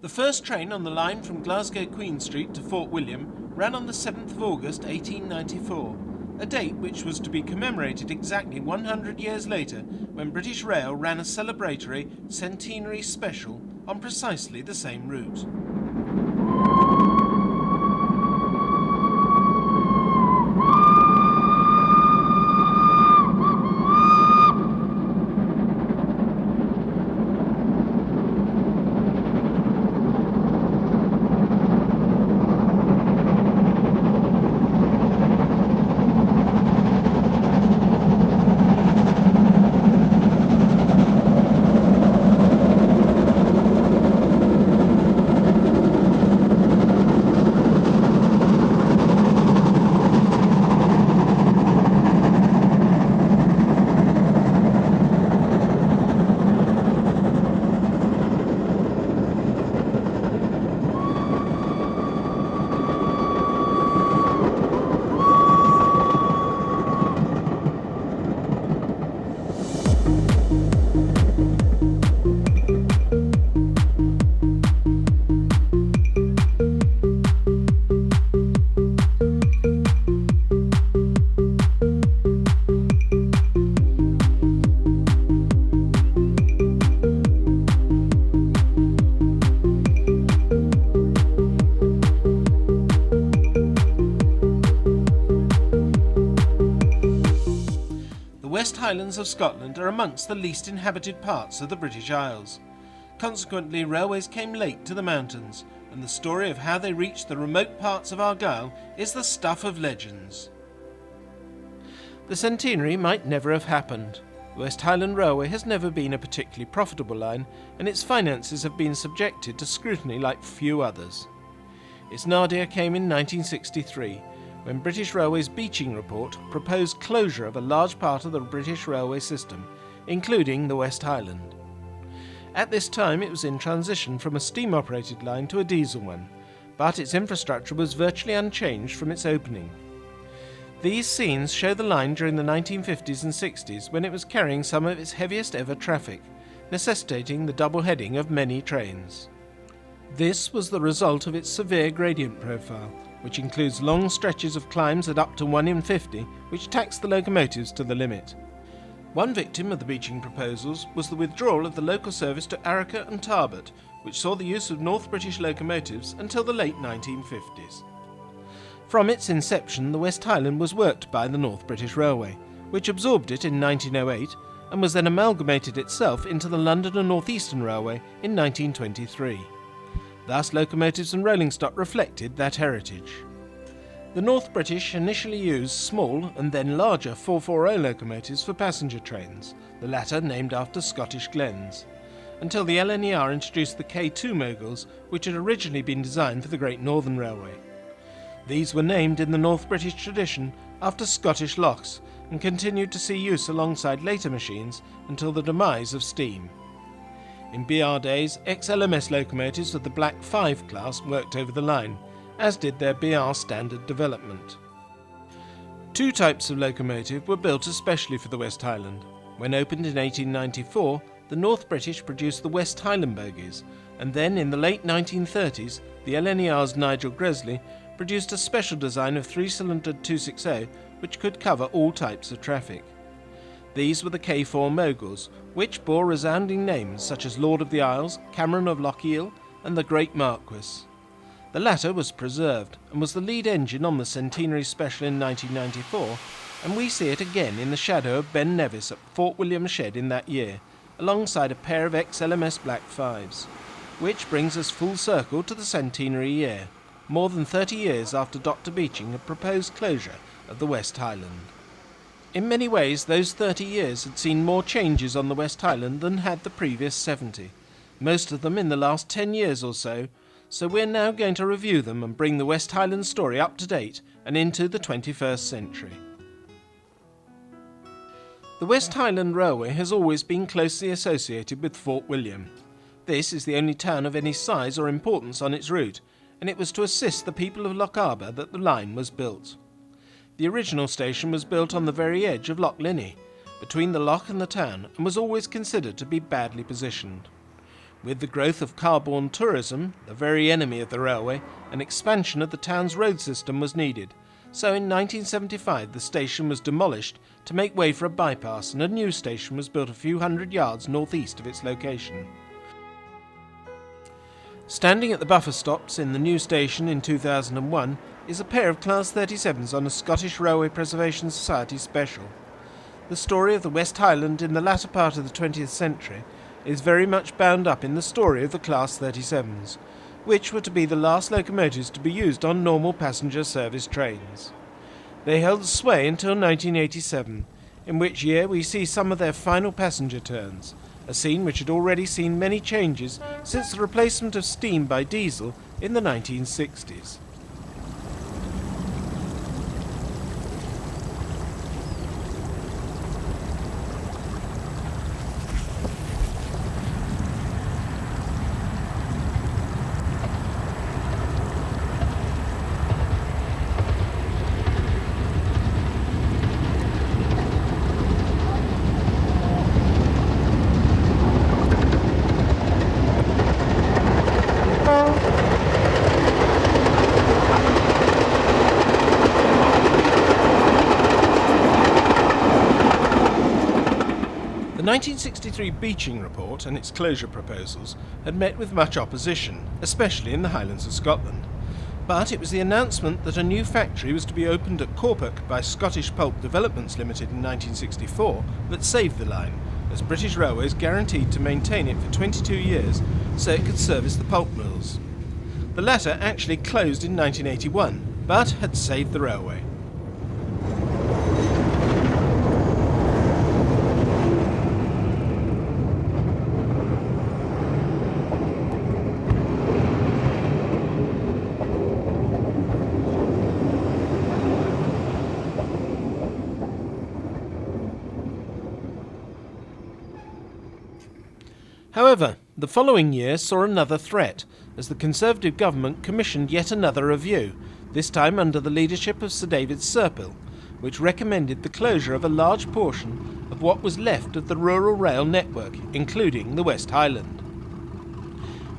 The first train on the line from Glasgow Queen Street to Fort William ran on the 7th of August 1894, a date which was to be commemorated exactly 100 years later when British Rail ran a celebratory centenary special on precisely the same route. The West Highlands of Scotland are amongst the least inhabited parts of the British Isles. Consequently, railways came late to the mountains, and the story of how they reached the remote parts of Argyll is the stuff of legends. The centenary might never have happened. The West Highland Railway has never been a particularly profitable line, and its finances have been subjected to scrutiny like few others. Its nadir came in 1963, when British Railway's Beeching report proposed closure of a large part of the British railway system, including the West Highland. At this time it was in transition from a steam-operated line to a diesel one, but its infrastructure was virtually unchanged from its opening. These scenes show the line during the 1950s and 60s, when it was carrying some of its heaviest ever traffic, necessitating the double heading of many trains. This was the result of its severe gradient profile, which includes long stretches of climbs at up to 1 in 50, which taxed the locomotives to the limit. One victim of the Beeching proposals was the withdrawal of the local service to Argyll and Tarbert, which saw the use of North British locomotives until the late 1950s. From its inception, the West Highland was worked by the North British Railway, which absorbed it in 1908 and was then amalgamated itself into the London and North Eastern Railway in 1923. Thus, locomotives and rolling stock reflected that heritage. The North British initially used small and then larger 440 locomotives for passenger trains, the latter named after Scottish glens, until the LNER introduced the K2 moguls, which had originally been designed for the Great Northern Railway. These were named in the North British tradition after Scottish lochs and continued to see use alongside later machines until the demise of steam. In BR days, ex-LMS locomotives of the Black 5 class worked over the line, as did their BR standard development. Two types of locomotive were built especially for the West Highland. When opened in 1894, the North British produced the West Highland bogies, and then in the late 1930s, the LNER's Nigel Gresley produced a special design of 3-cylindered 260 which could cover all types of traffic. These were the K4 moguls, which bore resounding names such as Lord of the Isles, Cameron of Lochiel, and the Great Marquis. The latter was preserved and was the lead engine on the Centenary Special in 1994, and we see it again in the shadow of Ben Nevis at Fort William Shed in that year, alongside a pair of ex-LMS Black 5s, which brings us full circle to the centenary year, more than 30 years after Dr. Beeching had proposed closure of the West Highland. In many ways, those 30 years had seen more changes on the West Highland than had the previous 70, most of them in the last 10 years or so we're now going to review them and bring the West Highland story up to date and into the 21st century. The West Highland Railway has always been closely associated with Fort William. This is the only town of any size or importance on its route, and it was to assist the people of Lochaber that the line was built. The original station was built on the very edge of Loch Linnhe, between the loch and the town, and was always considered to be badly positioned. With the growth of car-borne tourism, the very enemy of the railway, an expansion of the town's road system was needed. So in 1975 the station was demolished to make way for a bypass, and a new station was built a few hundred yards northeast of its location. Standing at the buffer stops in the new station in 2001 is a pair of Class 37s on a Scottish Railway Preservation Society special. The story of the West Highland in the latter part of the 20th century is very much bound up in the story of the Class 37s, which were to be the last locomotives to be used on normal passenger service trains. They held sway until 1987, in which year we see some of their final passenger turns, a scene which had already seen many changes since the replacement of steam by diesel in the 1960s. The 1963 Beeching report and its closure proposals had met with much opposition, especially in the Highlands of Scotland. But it was the announcement that a new factory was to be opened at Corpach by Scottish Pulp Developments Limited in 1964 that saved the line, as British Railways guaranteed to maintain it for 22 years so it could service the pulp mills. The latter actually closed in 1981, but had saved the railway. However, the following year saw another threat, as the Conservative government commissioned yet another review, this time under the leadership of Sir David Serpil, which recommended the closure of a large portion of what was left of the rural rail network, including the West Highland.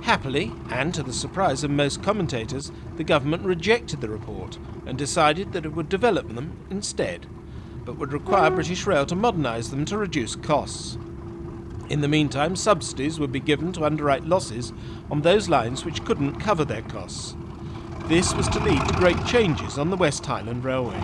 Happily, and to the surprise of most commentators, the government rejected the report and decided that it would develop them instead, but would require British Rail to modernise them to reduce costs. In the meantime, subsidies would be given to underwrite losses on those lines which couldn't cover their costs. This was to lead to great changes on the West Highland Railway.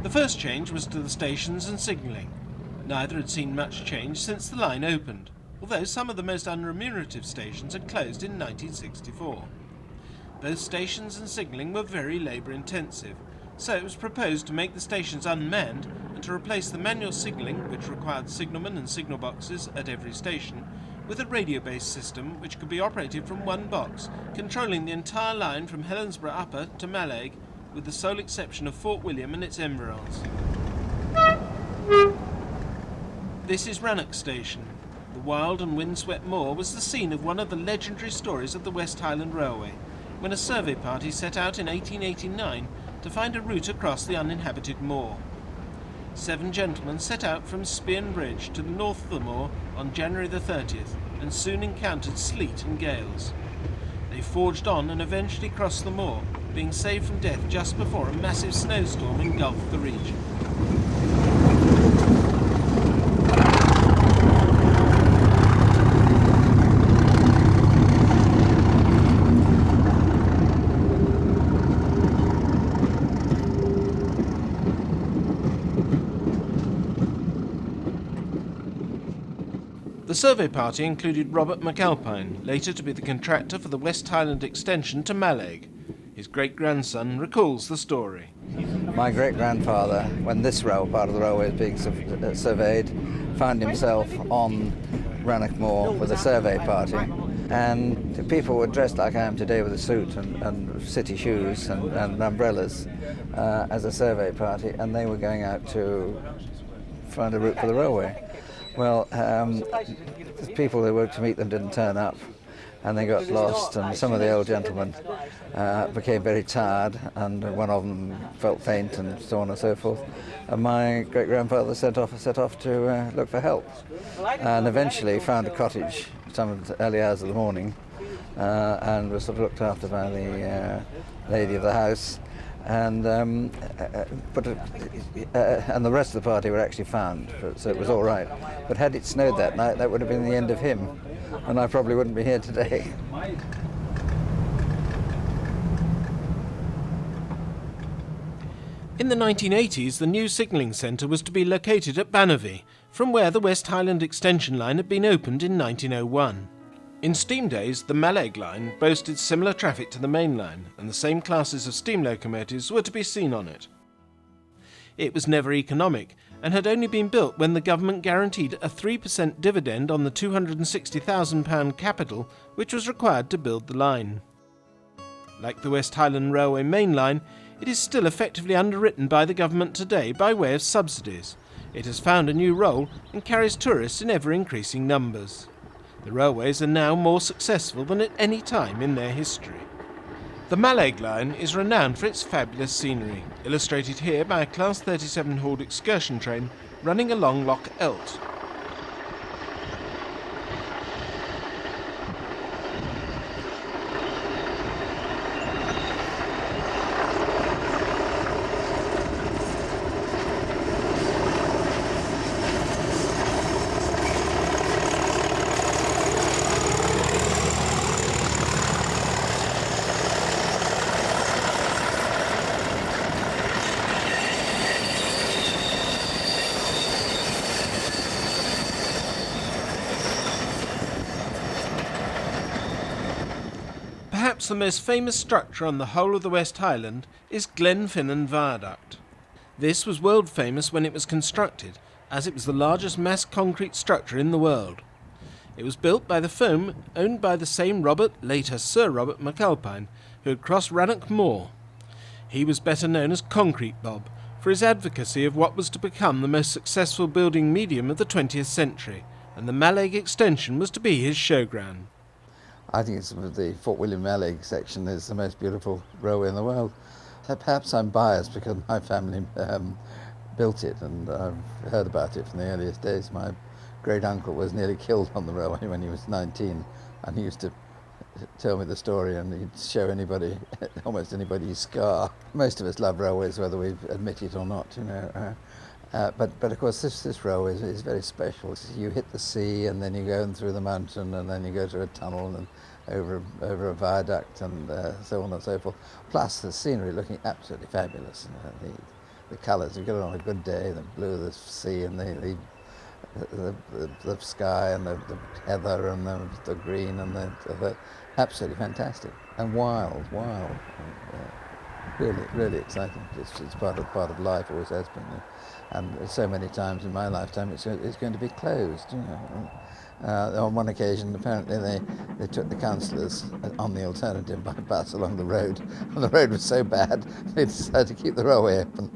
The first change was to the stations and signalling. Neither had seen much change since the line opened, although some of the most unremunerative stations had closed in 1964. Both stations and signalling were very labour intensive, so it was proposed to make the stations unmanned and to replace the manual signalling, which required signalmen and signal boxes at every station, with a radio-based system which could be operated from one box, controlling the entire line from Helensburgh Upper to Mallaig, with the sole exception of Fort William and its environs. This is Rennaissance Station. The wild and windswept moor was the scene of one of the legendary stories of the West Highland Railway, when a survey party set out in 1889 to find a route across the uninhabited moor. 7 gentlemen set out from Spearn Bridge to the north of the moor on January the 30th and soon encountered sleet and gales. They forged on and eventually crossed the moor, being saved from death just before a massive snowstorm engulfed the region. The survey party included Robert McAlpine, later to be the contractor for the West Highland extension to Mallaig. His great-grandson recalls the story. My great-grandfather, when this part of the railway was being surveyed, found himself on Rannoch Moor with a survey party, and the people were dressed like I am today with a suit and city shoes and umbrellas as a survey party, and they were going out to find a route for the railway. Well, the people who were to meet them didn't turn up, and they got lost, and some of the old gentlemen became very tired, and one of them felt faint and so on and so forth. And my great-grandfather set off to look for help, and eventually found a cottage some of the early hours of the morning, and was sort of looked after by the lady of the house, and and the rest of the party were actually found, so it was all right. But had it snowed that night, that would have been the end of him, and I probably wouldn't be here today. In the 1980s, the new signalling centre was to be located at Bannerby, from where the West Highland extension line had been opened in 1901. In steam days, the Mallaig line boasted similar traffic to the main line, and the same classes of steam locomotives were to be seen on it. It was never economic, and had only been built when the government guaranteed a 3% dividend on the £260,000 capital which was required to build the line. Like the West Highland Railway main line, it is still effectively underwritten by the government today by way of subsidies. It has found a new role and carries tourists in ever-increasing numbers. The railways are now more successful than at any time in their history. The Mallaig line is renowned for its fabulous scenery, illustrated here by a Class 37 hauled excursion train running along Loch Elt. Perhaps the most famous structure on the whole of the West Highland is Glenfinnan Viaduct. This was world famous when it was constructed, as it was the largest mass concrete structure in the world. It was built by the firm owned by the same Robert, later Sir Robert McAlpine, who had crossed Rannoch Moor. He was better known as Concrete Bob for his advocacy of what was to become the most successful building medium of the 20th century, and the Mallaig extension was to be his showground. I think the Fort William Mallaig section is the most beautiful railway in the world. Perhaps I'm biased because my family built it, and I've heard about it from the earliest days. My great-uncle was nearly killed on the railway when he was 19, and he used to tell me the story, and he'd show anybody, almost anybody, his scar. Most of us love railways, whether we admit it or not, you know. But of course this railway is very special. You hit the sea, and then you go in through the mountain, and then you go through a tunnel and over a viaduct, and so on and so forth. Plus the scenery looking absolutely fabulous. The colours, you get it on a good day, the blue of the sea and the sky and the heather and the green and the absolutely fantastic and wild. Really exciting. It's part of life, always has been. And so many times in my lifetime it's going to be closed, you know. On one occasion, apparently, they took the councillors on the alternative by bus along the road, and the road was so bad they decided to keep the railway open.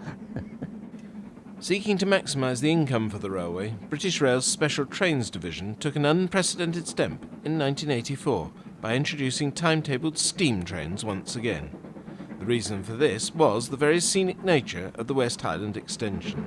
Seeking to maximise the income for the railway, British Rail's Special Trains Division took an unprecedented step in 1984 by introducing timetabled steam trains once again. The reason for this was the very scenic nature of the West Highland extension.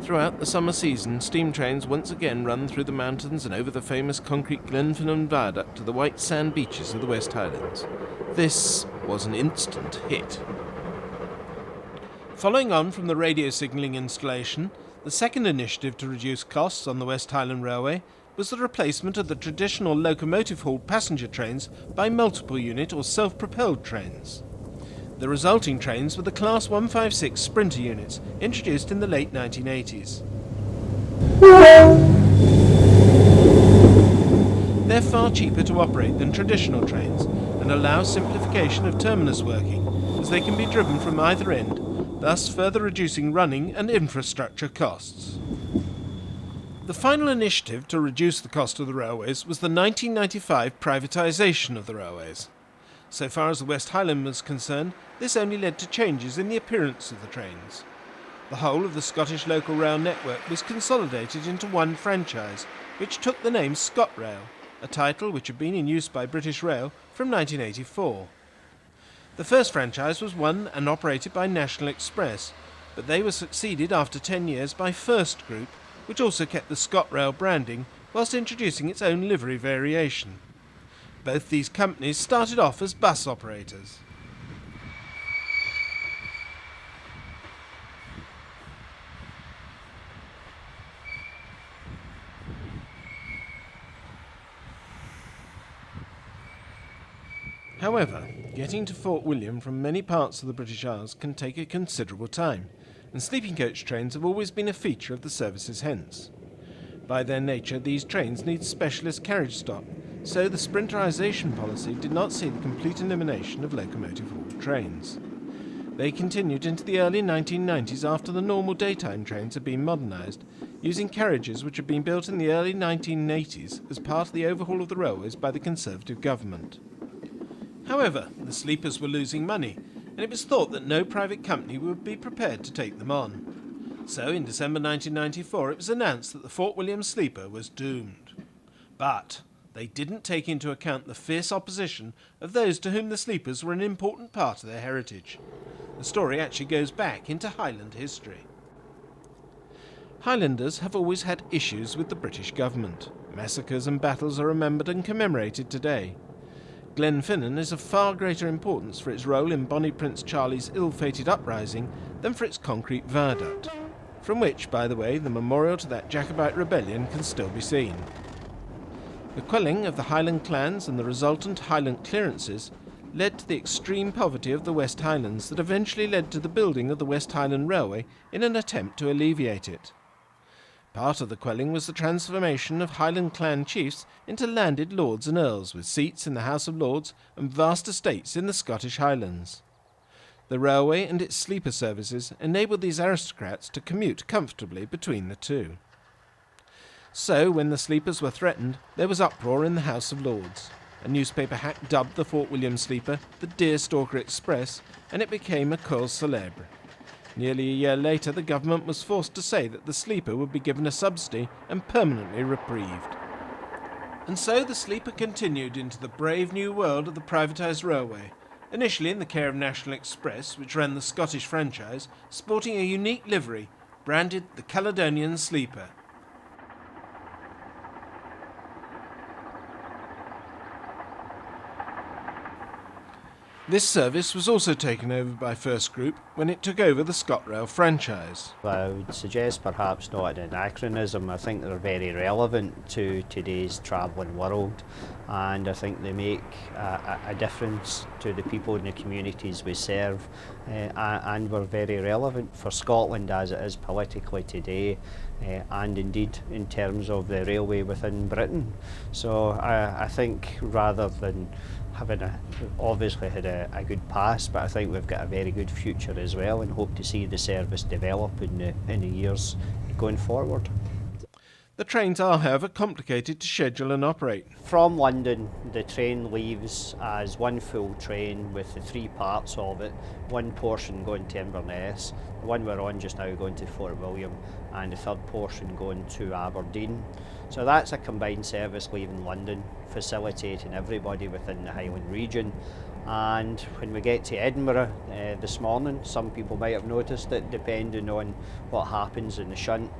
Throughout the summer season, steam trains once again run through the mountains and over the famous concrete Glenfinnan viaduct to the white sand beaches of the West Highlands. This was an instant hit. Following on from the radio signalling installation, the second initiative to reduce costs on the West Highland Railway was the replacement of the traditional locomotive-hauled passenger trains by multiple-unit or self-propelled trains. The resulting trains were the Class 156 Sprinter units, introduced in the late 1980s. They're far cheaper to operate than traditional trains and allow simplification of terminus working, as they can be driven from either end, thus further reducing running and infrastructure costs. The final initiative to reduce the cost of the railways was the 1995 privatisation of the railways. So far as the West Highland was concerned, this only led to changes in the appearance of the trains. The whole of the Scottish local rail network was consolidated into one franchise, which took the name ScotRail, a title which had been in use by British Rail from 1984. The first franchise was won and operated by National Express, but they were succeeded after 10 years by First Group, which also kept the ScotRail branding whilst introducing its own livery variation. Both these companies started off as bus operators. However, getting to Fort William from many parts of the British Isles can take a considerable time, and sleeping coach trains have always been a feature of the services hence. By their nature, these trains need specialist carriage stock, so the sprinterisation policy did not see the complete elimination of locomotive-hauled trains. They continued into the early 1990s after the normal daytime trains had been modernised, using carriages which had been built in the early 1980s as part of the overhaul of the railways by the Conservative government. However, the sleepers were losing money, and it was thought that no private company would be prepared to take them on. So, in December 1994, it was announced that the Fort William sleeper was doomed. But they didn't take into account the fierce opposition of those to whom the sleepers were an important part of their heritage. The story actually goes back into Highland history. Highlanders have always had issues with the British government. Massacres and battles are remembered and commemorated today. Glenfinnan is of far greater importance for its role in Bonnie Prince Charlie's ill-fated uprising than for its concrete viaduct, from which, by the way, the memorial to that Jacobite rebellion can still be seen. The quelling of the Highland clans and the resultant Highland clearances led to the extreme poverty of the West Highlands that eventually led to the building of the West Highland Railway in an attempt to alleviate it. Part of the quelling was the transformation of Highland clan chiefs into landed lords and earls with seats in the House of Lords and vast estates in the Scottish Highlands. The railway and its sleeper services enabled these aristocrats to commute comfortably between the two. So, when the sleepers were threatened, there was uproar in the House of Lords. A newspaper hack dubbed the Fort William sleeper the Deerstalker Express, and it became a cause célèbre. Nearly a year later, the government was forced to say that the sleeper would be given a subsidy and permanently reprieved. And so the sleeper continued into the brave new world of the privatised railway, initially in the care of National Express, which ran the Scottish franchise, sporting a unique livery, branded the Caledonian Sleeper. This service was also taken over by First Group when it took over the ScotRail franchise. I would suggest perhaps not an anachronism. I think they're very relevant to today's travelling world, and I think they make a difference to the people in the communities we serve, and were very relevant for Scotland as it is politically today, and indeed in terms of the railway within Britain. So I think rather than obviously had a good past, but I think we've got a very good future as well, and hope to see the service develop in the years going forward. The trains are, however, complicated to schedule and operate. From London, the train leaves as one full train with the three parts of it, one portion going to Inverness, the one we're on just now going to Fort William, and the third portion going to Aberdeen. So that's a combined service leaving London, facilitating everybody within the Highland region. And when we get to Edinburgh this morning, some people might have noticed that depending on what happens in the shunt,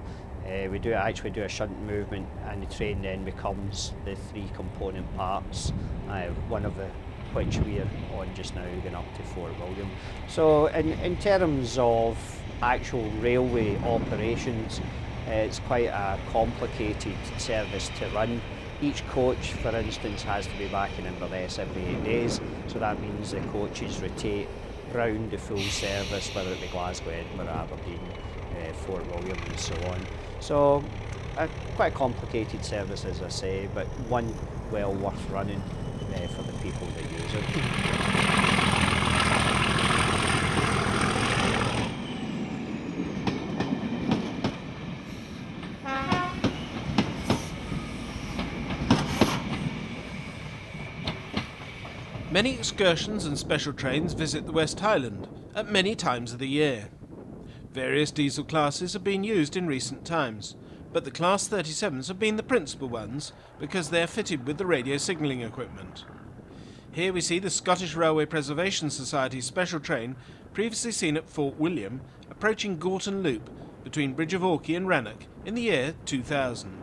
we do actually do a shunt movement, and the train then becomes the 3 component parts, one of which we are on just now, going up to Fort William. So in terms of actual railway operations, it's quite a complicated service to run. Each coach, for instance, has to be back in Inverness every 8 days, so that means the coaches rotate round the full service, whether it be Glasgow, Edinburgh, Aberdeen, Fort William and so on. So quite a complicated service, as I say, but one well worth running for the people that use it. Many excursions and special trains visit the West Highland at many times of the year. Various diesel classes have been used in recent times, but the Class 37s have been the principal ones because they are fitted with the radio signalling equipment. Here we see the Scottish Railway Preservation Society special train, previously seen at Fort William, approaching Gorton Loop between Bridge of Orkney and Rannoch in the year 2000.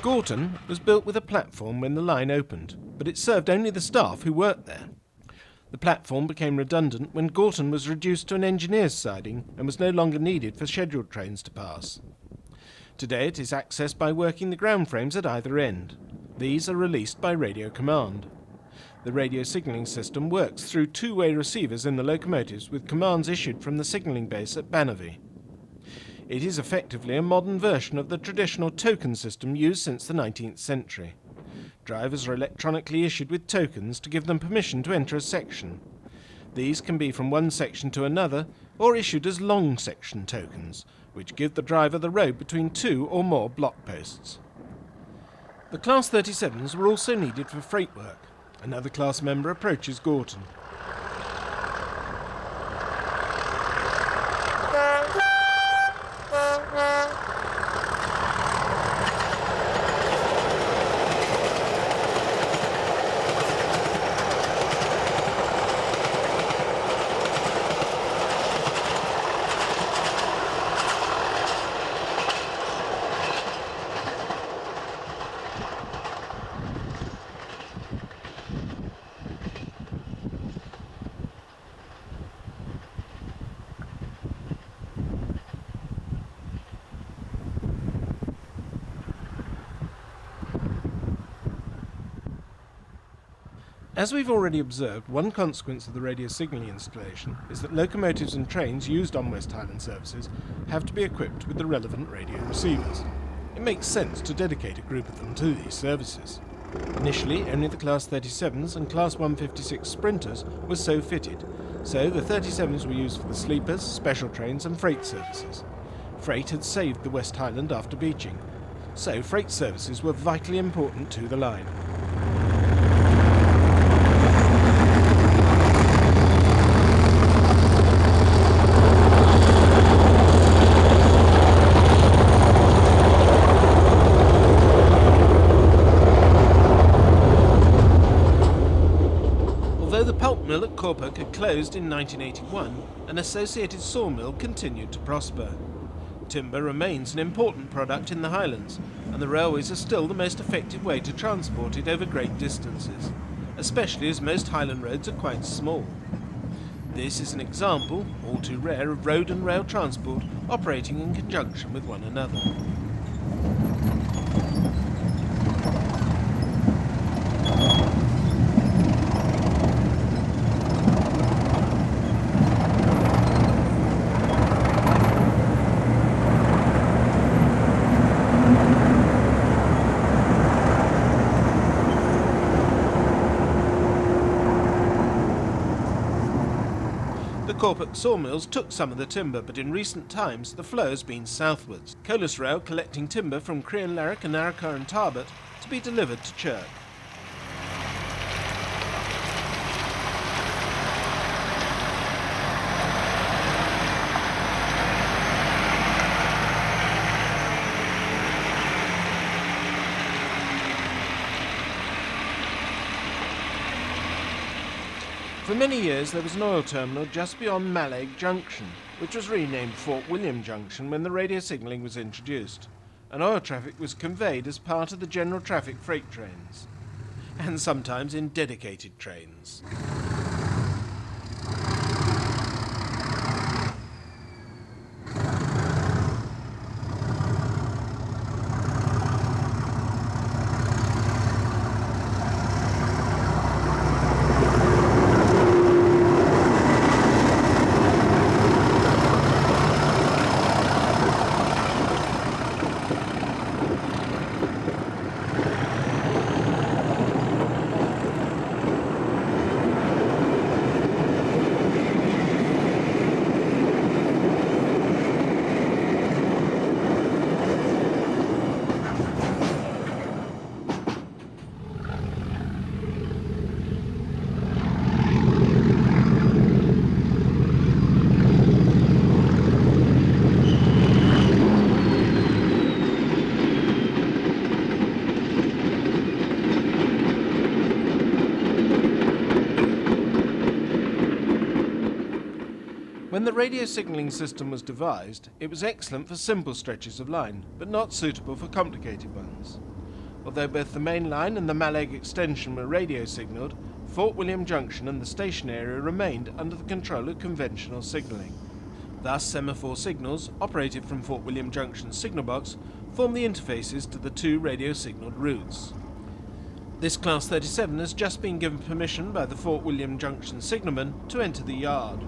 Gorton was built with a platform when the line opened, but it served only the staff who worked there. The platform became redundant when Gorton was reduced to an engineer's siding and was no longer needed for scheduled trains to pass. Today it is accessed by working the ground frames at either end. These are released by radio command. The radio signalling system works through two-way receivers in the locomotives with commands issued from the signalling base at Bannerby. It is effectively a modern version of the traditional token system used since the 19th century. Drivers are electronically issued with tokens to give them permission to enter a section. These can be from one section to another, or issued as long section tokens, which give the driver the road between 2 or more block posts. The Class 37s were also needed for freight work. Another class member approaches Gorton. As we've already observed, one consequence of the radio signalling installation is that locomotives and trains used on West Highland services have to be equipped with the relevant radio receivers. It makes sense to dedicate a group of them to these services. Initially, only the Class 37s and Class 156 Sprinters were so fitted, so the 37s were used for the sleepers, special trains and freight services. Freight had saved the West Highland after Beeching, so freight services were vitally important to the line. Although the pulp mill at Corpach had closed in 1981, an associated sawmill continued to prosper. Timber remains an important product in the Highlands, and the railways are still the most effective way to transport it over great distances, especially as most Highland roads are quite small. This is an example, all too rare, of road and rail transport operating in conjunction with one another. Corporate sawmills took some of the timber, but in recent times the flow has been southwards. Colas Rail collecting timber from Crianlarich and Argyll and Tarbert to be delivered to Chirk. For many years there was an oil terminal just beyond Mallaig Junction, which was renamed Fort William Junction when the radio signalling was introduced, and oil traffic was conveyed as part of the general traffic freight trains, and sometimes in dedicated trains. When the radio signalling system was devised, it was excellent for simple stretches of line, but not suitable for complicated ones. Although both the main line and the Mallaig extension were radio signalled, Fort William Junction and the station area remained under the control of conventional signalling. Thus, semaphore signals, operated from Fort William Junction's signal box, form the interfaces to the two radio signalled routes. This Class 37 has just been given permission by the Fort William Junction signalman to enter the yard.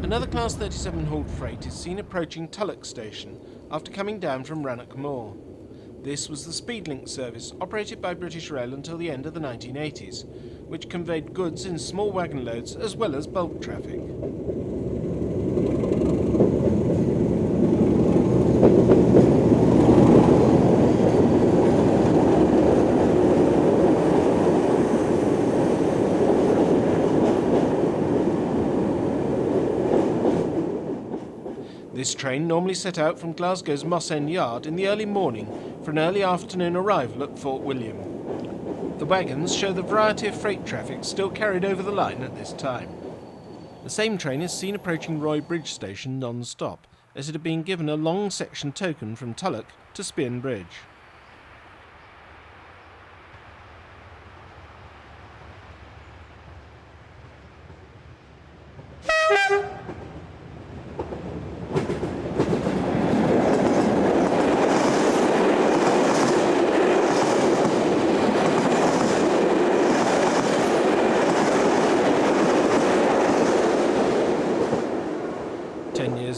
Another Class 37 hauled freight is seen approaching Tulloch Station after coming down from Rannoch Moor. This was the Speedlink service operated by British Rail until the end of the 1980s, which conveyed goods in small wagon loads as well as bulk traffic. This train normally set out from Glasgow's Moss End Yard in the early morning for an early afternoon arrival at Fort William. The wagons show the variety of freight traffic still carried over the line at this time. The same train is seen approaching Roy Bridge Station non-stop, as it had been given a long section token from Tulloch to Spearn Bridge.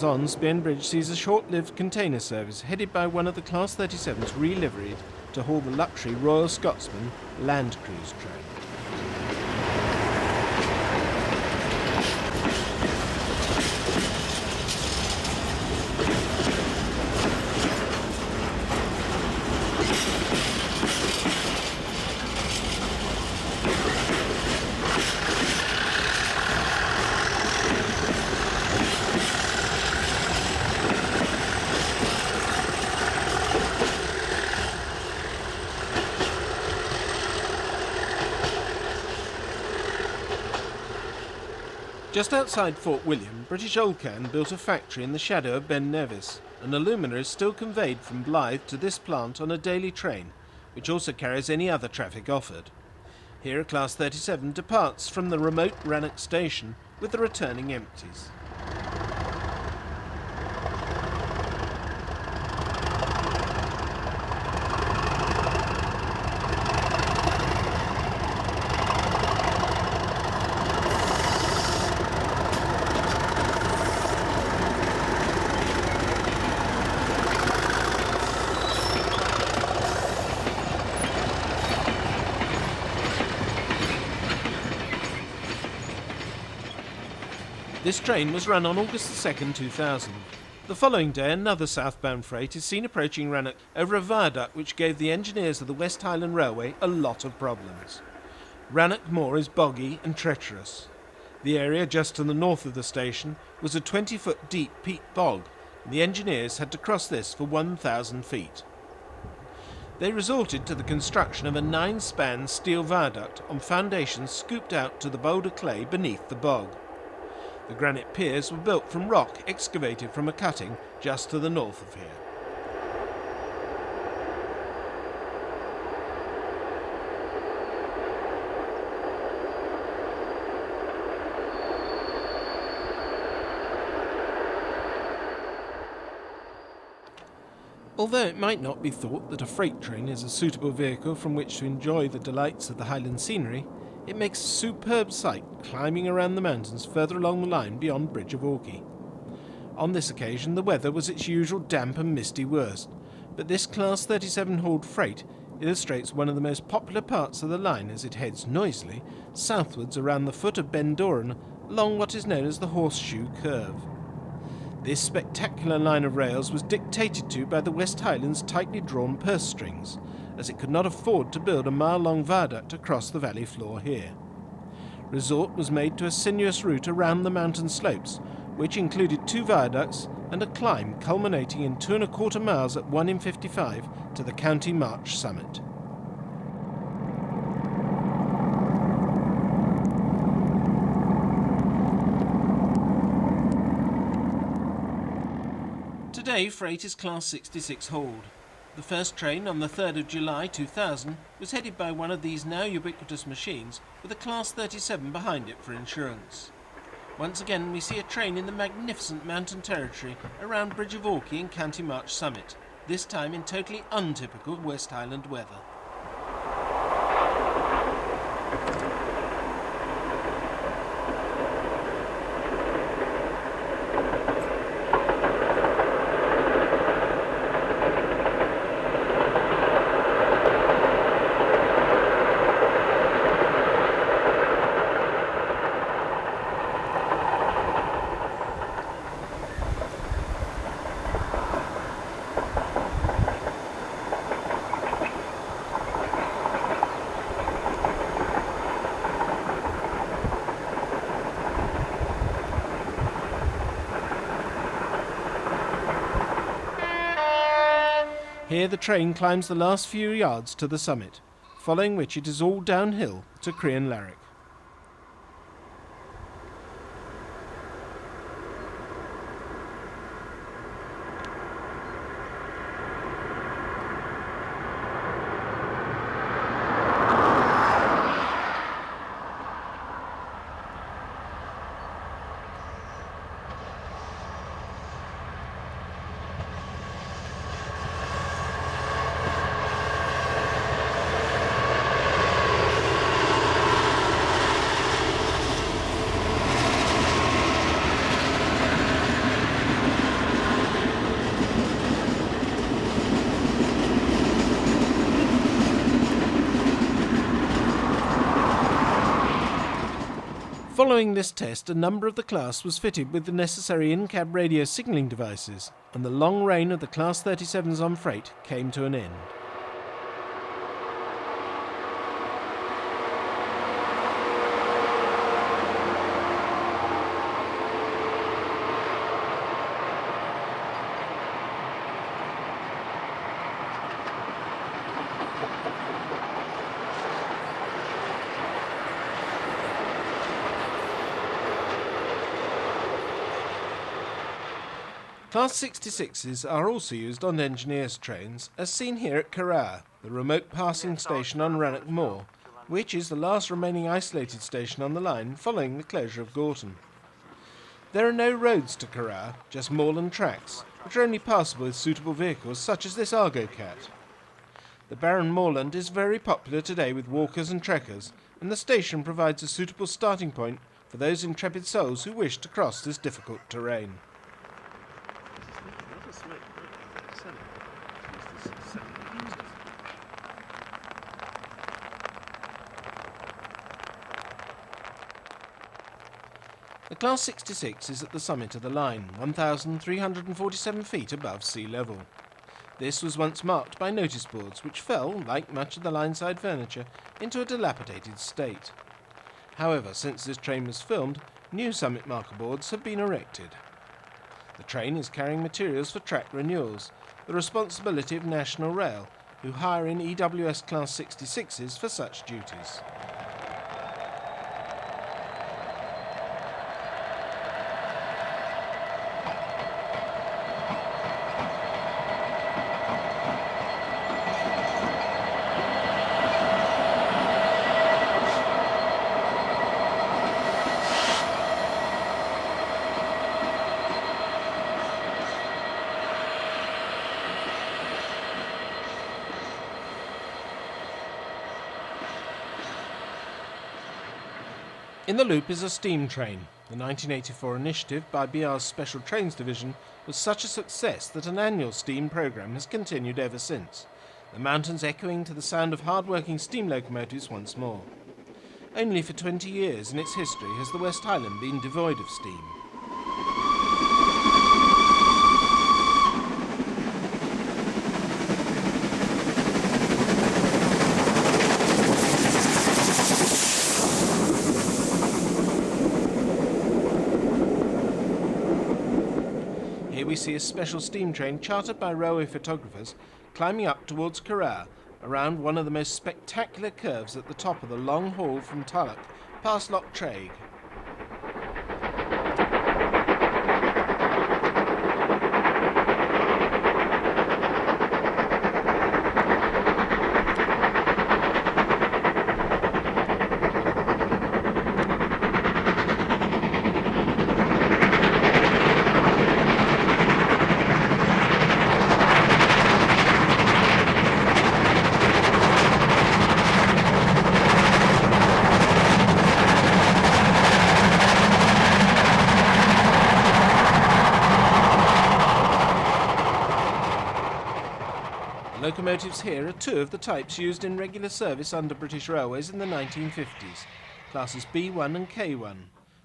On, Spearn Bridge sees a short-lived container service headed by one of the Class 37s re-liveried to haul the luxury Royal Scotsman Land Cruise train. Just outside Fort William, British Oilcan built a factory in the shadow of Ben Nevis, and alumina is still conveyed from Blythe to this plant on a daily train, which also carries any other traffic offered. Here a Class 37 departs from the remote Rennaissance station with the returning empties. This train was run on August 2nd, 2000. The following day, another southbound freight is seen approaching Rennaissance over a viaduct which gave the engineers of the West Highland Railway a lot of problems. Rennaissance Moor is boggy and treacherous. The area just to the north of the station was a 20-foot deep peat bog, and the engineers had to cross this for 1,000 feet. They resorted to the construction of a 9-span steel viaduct on foundations scooped out to the boulder clay beneath the bog. The granite piers were built from rock excavated from a cutting just to the north of here. Although it might not be thought that a freight train is a suitable vehicle from which to enjoy the delights of the Highland scenery, it makes a superb sight climbing around the mountains further along the line beyond Bridge of Orkney. On this occasion the weather was its usual damp and misty worst, but this Class 37 hauled freight illustrates one of the most popular parts of the line as it heads noisily southwards around the foot of Ben Doran along what is known as the Horseshoe Curve. This spectacular line of rails was dictated to by the West Highlands' tightly drawn purse strings, as it could not afford to build a mile-long viaduct across the valley floor here. Resort was made to a sinuous route around the mountain slopes, which included 2 viaducts and a climb culminating in 2¼ miles at 1 in 55 to the County March summit. Today, freight is Class 66 hauled. The first train on the 3rd of July 2000 was headed by one of these now ubiquitous machines with a Class 37 behind it for insurance. Once again we see a train in the magnificent mountain territory around Bridge of Orkney and County March summit, this time in totally untypical West Highland weather. Here the train climbs the last few yards to the summit, following which it is all downhill to Crianlarich. Following this test, a number of the class was fitted with the necessary in-cab radio signalling devices, and the long reign of the Class 37s on freight came to an end. Class 66s are also used on engineers' trains, as seen here at Carrar, the remote passing station on Rennaissance Moor, which is the last remaining isolated station on the line following the closure of Gorton. There are no roads to Carrara, just moorland tracks, which are only passable with suitable vehicles such as this Argyll cat. The barren moorland is very popular today with walkers and trekkers, and the station provides a suitable starting point for those intrepid souls who wish to cross this difficult terrain. The Class 66 is at the summit of the line, 1,347 feet above sea level. This was once marked by notice boards, which fell, like much of the lineside furniture, into a dilapidated state. However, since this train was filmed, new summit marker boards have been erected. The train is carrying materials for track renewals, the responsibility of National Rail, who hire in EWS Class 66s for such duties. In the loop is a steam train. The 1984 initiative by BR's Special Trains Division was such a success that an annual steam programme has continued ever since, the mountains echoing to the sound of hard-working steam locomotives once more. Only for 20 years in its history has the West Highland been devoid of steam. Here we see a special steam train chartered by railway photographers climbing up towards Carrara around one of the most spectacular curves at the top of the long haul from Tulloch past Loch Traig. Locomotives here are two of the types used in regular service under British Railways in the 1950s, classes B1 and K1,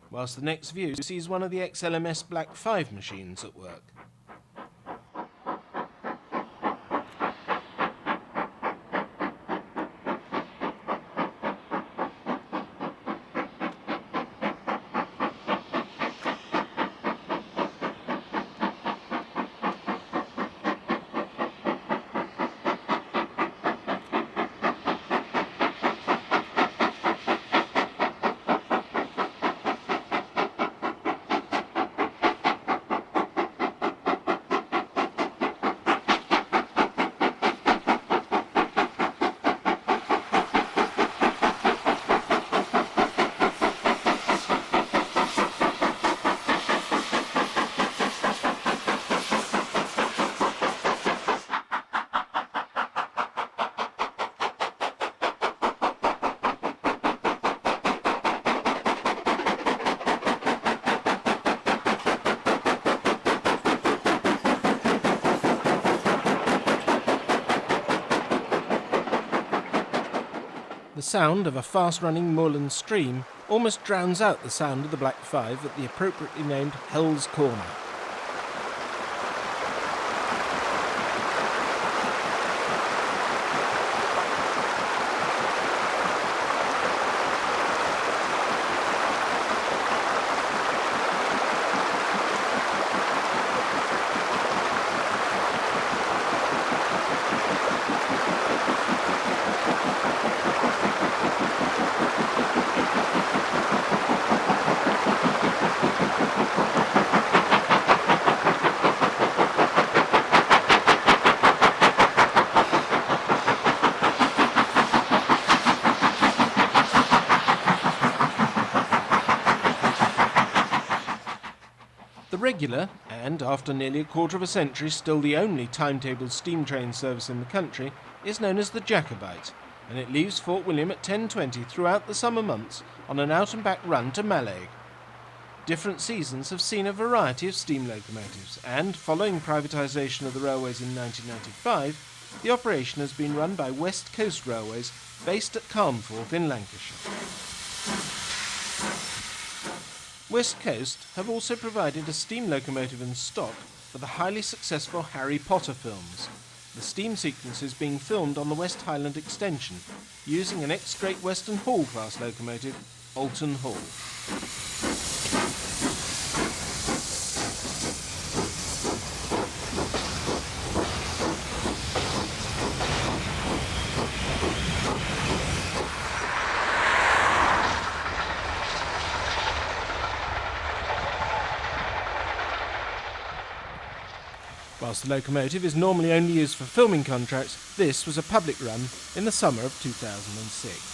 whilst the next view sees one of the XLMS Black 5 machines at work. The sound of a fast-running moorland stream almost drowns out the sound of the Black 5 at the appropriately named Hell's Corner. The regular, and after nearly a quarter of a century still the only timetabled steam train service in the country, is known as the Jacobite, and it leaves Fort William at 10:20 throughout the summer months on an out-and-back run to Mallaig. Different seasons have seen a variety of steam locomotives, and following privatisation of the railways in 1995, the operation has been run by West Coast Railways based at Carnforth in Lancashire. West Coast have also provided a steam locomotive in stock for the highly successful Harry Potter films, the steam sequences being filmed on the West Highland extension, using an ex-Great Western Hall class locomotive, Alton Hall. Whilst the locomotive is normally only used for filming contracts, this was a public run in the summer of 2006.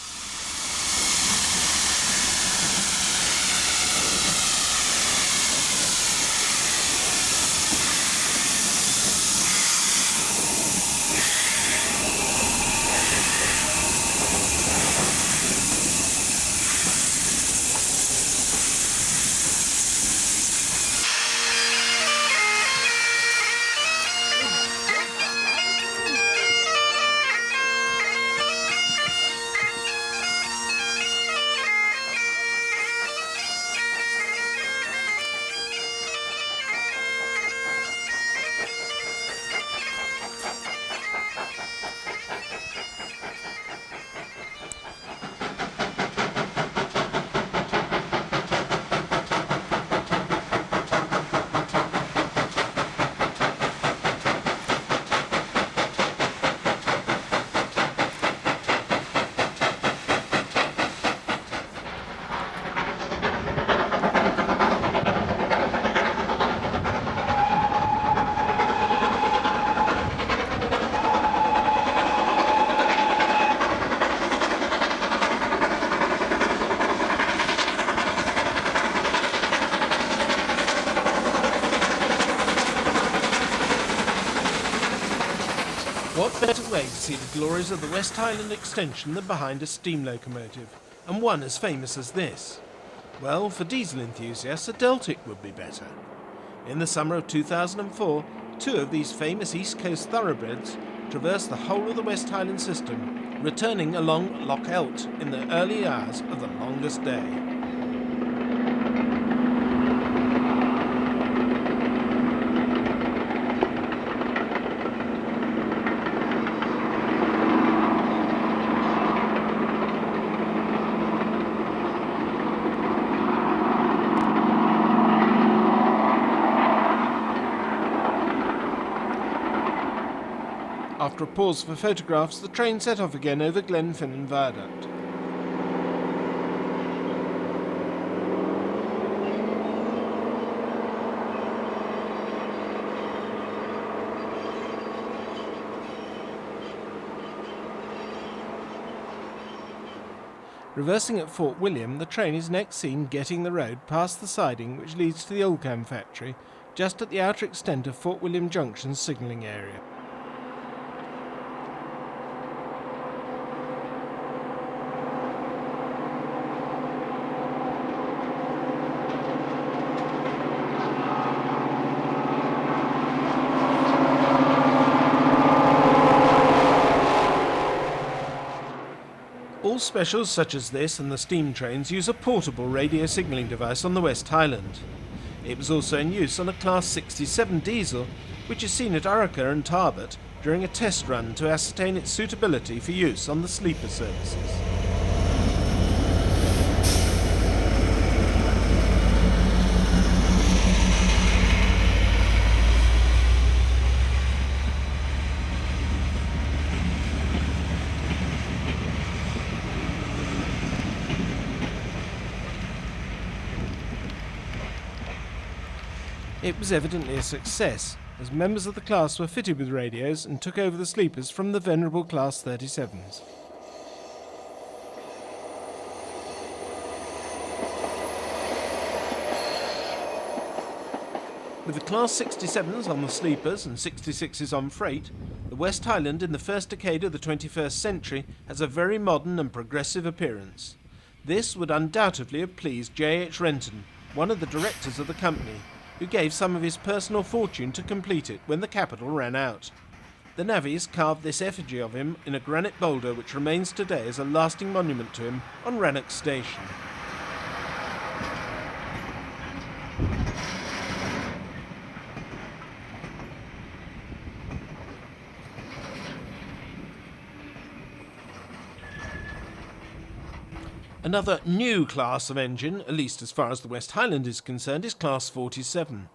What better way to see the glories of the West Highland extension than behind a steam locomotive, and one as famous as this? Well, for diesel enthusiasts, a Deltic would be better. In the summer of 2004, two of these famous East Coast thoroughbreds traversed the whole of the West Highland system, returning along Loch Elt in the early hours of the longest day. After a pause for photographs, the train set off again over Glenfinnan Viaduct. Reversing at Fort William, the train is next seen getting the road past the siding which leads to the Oldcam factory, just at the outer extent of Fort William Junction's signalling area. All specials such as this and the steam trains use a portable radio signalling device on the West Highland. It was also in use on a Class 67 diesel, which is seen at Argyll and Tarbert during a test run to ascertain its suitability for use on the sleeper services. It was evidently a success, as members of the class were fitted with radios and took over the sleepers from the venerable Class 37s. With the Class 67s on the sleepers and 66s on freight, the West Highland in the first decade of the 21st century has a very modern and progressive appearance. This would undoubtedly have pleased J.H. Renton, one of the directors of the company, who gave some of his personal fortune to complete it when the capital ran out. The navvies carved this effigy of him in a granite boulder which remains today as a lasting monument to him on Rannoch Station. Another new class of engine, at least as far as the West Highland is concerned, is Class 47.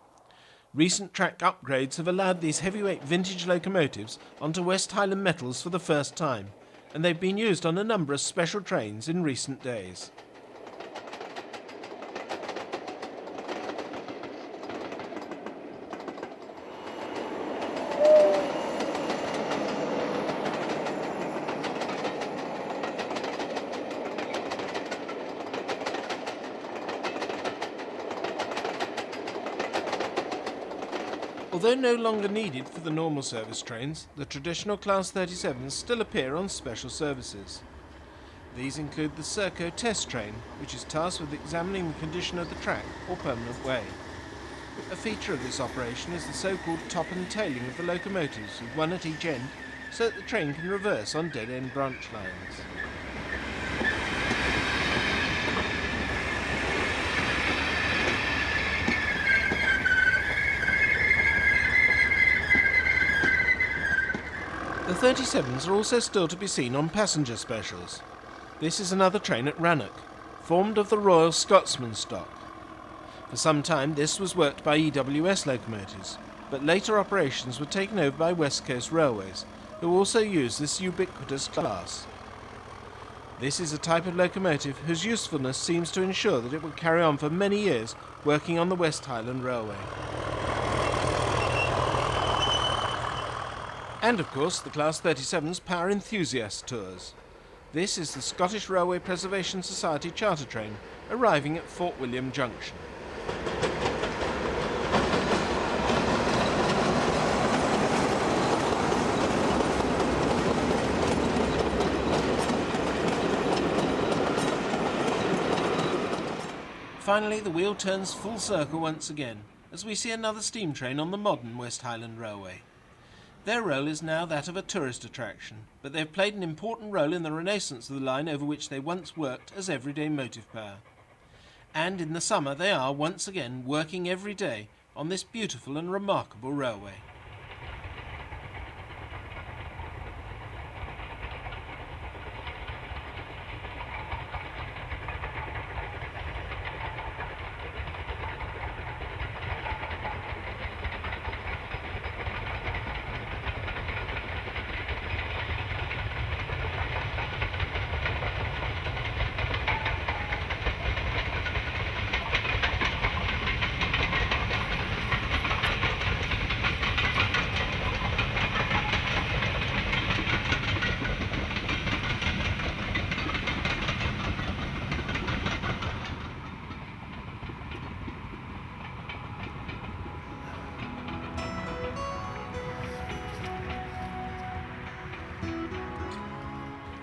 Recent track upgrades have allowed these heavyweight vintage locomotives onto West Highland metals for the first time, and they've been used on a number of special trains in recent days. Although no longer needed for the normal service trains, the traditional Class 37s still appear on special services. These include the Serco test train, which is tasked with examining the condition of the track or permanent way. A feature of this operation is the so-called top and tailing of the locomotives, with one at each end, so that the train can reverse on dead-end branch lines. The 37s are also still to be seen on passenger specials. This is another train at Rannoch, formed of the Royal Scotsman stock. For some time this was worked by EWS locomotives, but later operations were taken over by West Coast Railways, who also use this ubiquitous class. This is a type of locomotive whose usefulness seems to ensure that it will carry on for many years working on the West Highland Railway. And of course the Class 37's Power Enthusiast tours. This is the Scottish Railway Preservation Society charter train arriving at Fort William Junction. Finally, the wheel turns full circle once again, as we see another steam train on the modern West Highland Railway. Their role is now that of a tourist attraction, but they've played an important role in the renaissance of the line over which they once worked as everyday motive power. And in the summer they are once again working every day on this beautiful and remarkable railway.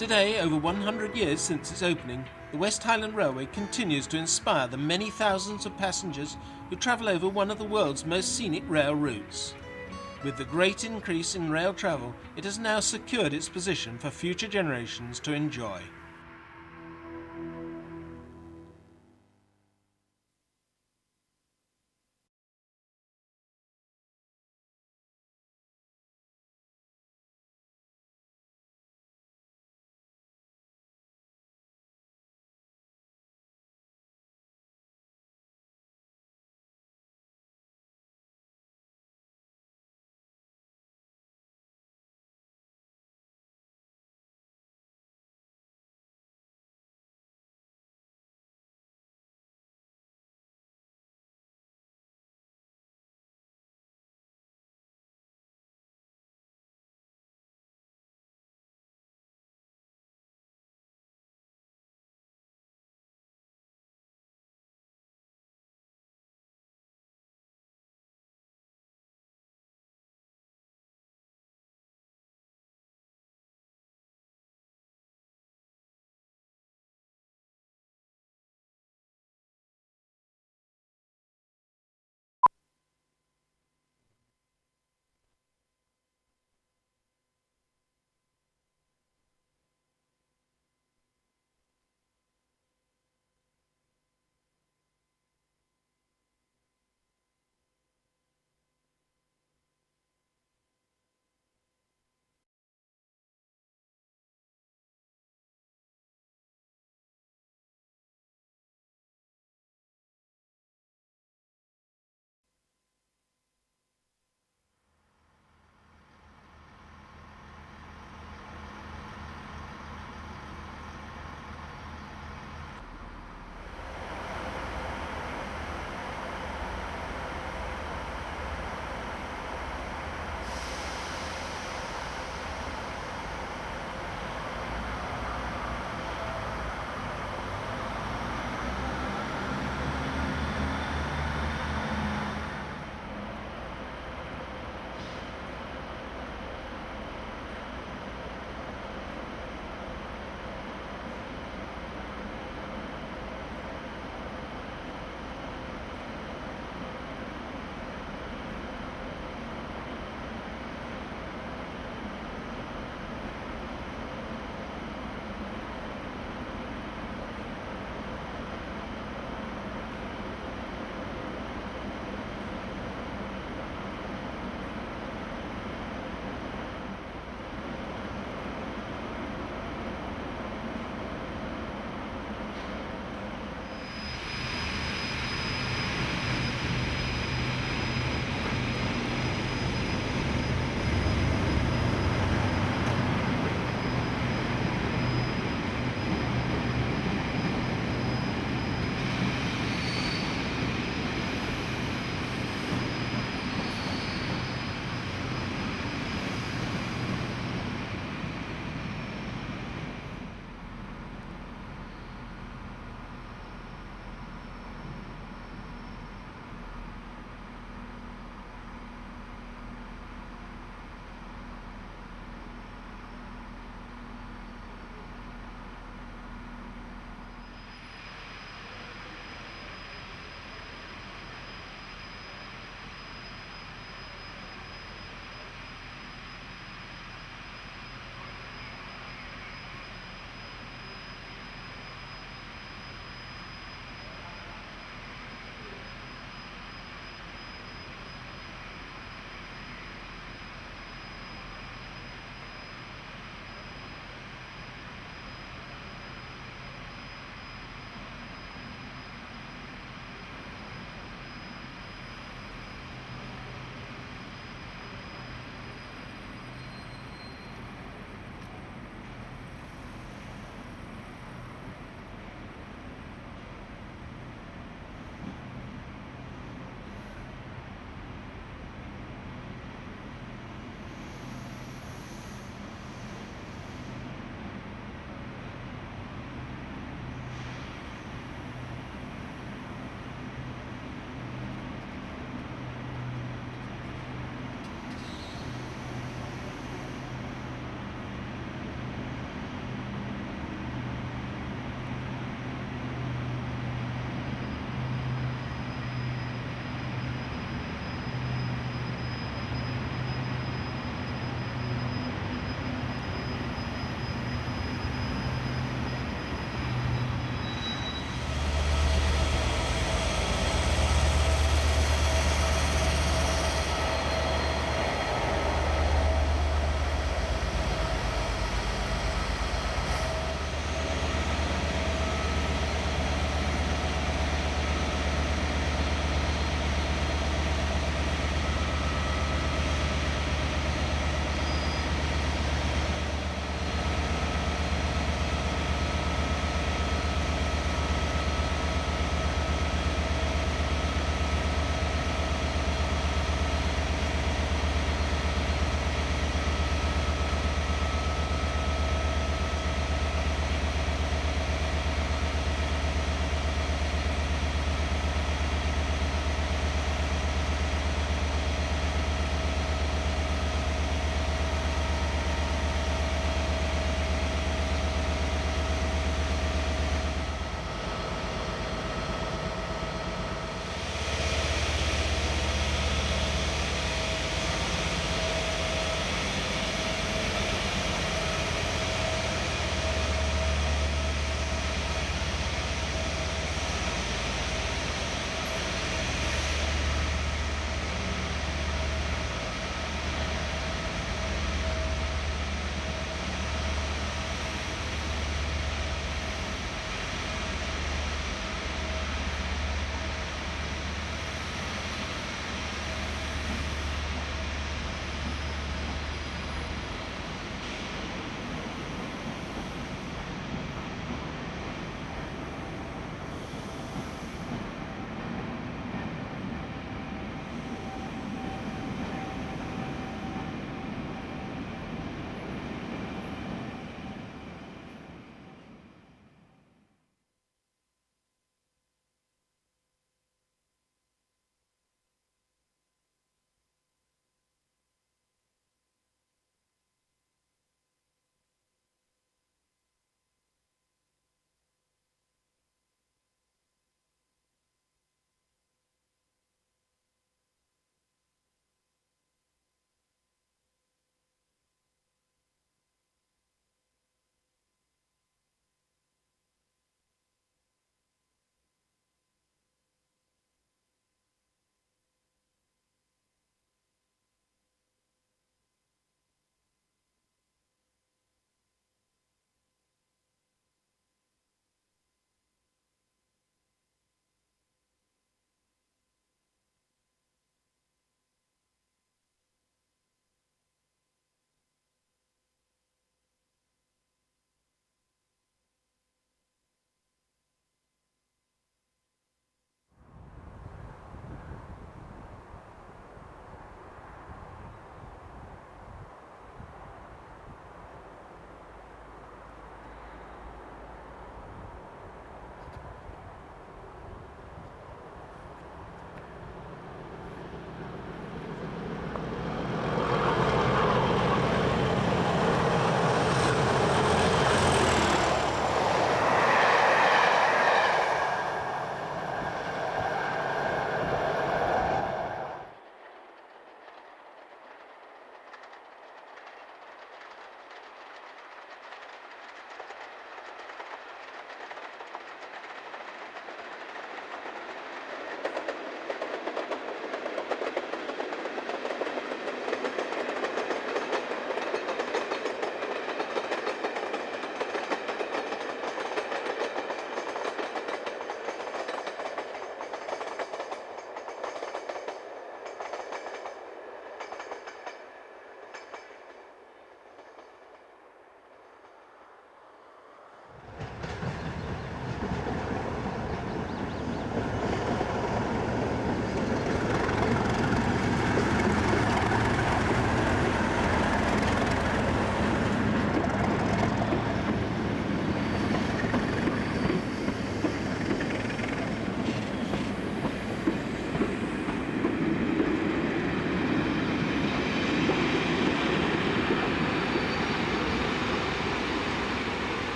Today, over 100 years since its opening, the West Highland Railway continues to inspire the many thousands of passengers who travel over one of the world's most scenic rail routes. With the great increase in rail travel, it has now secured its position for future generations to enjoy.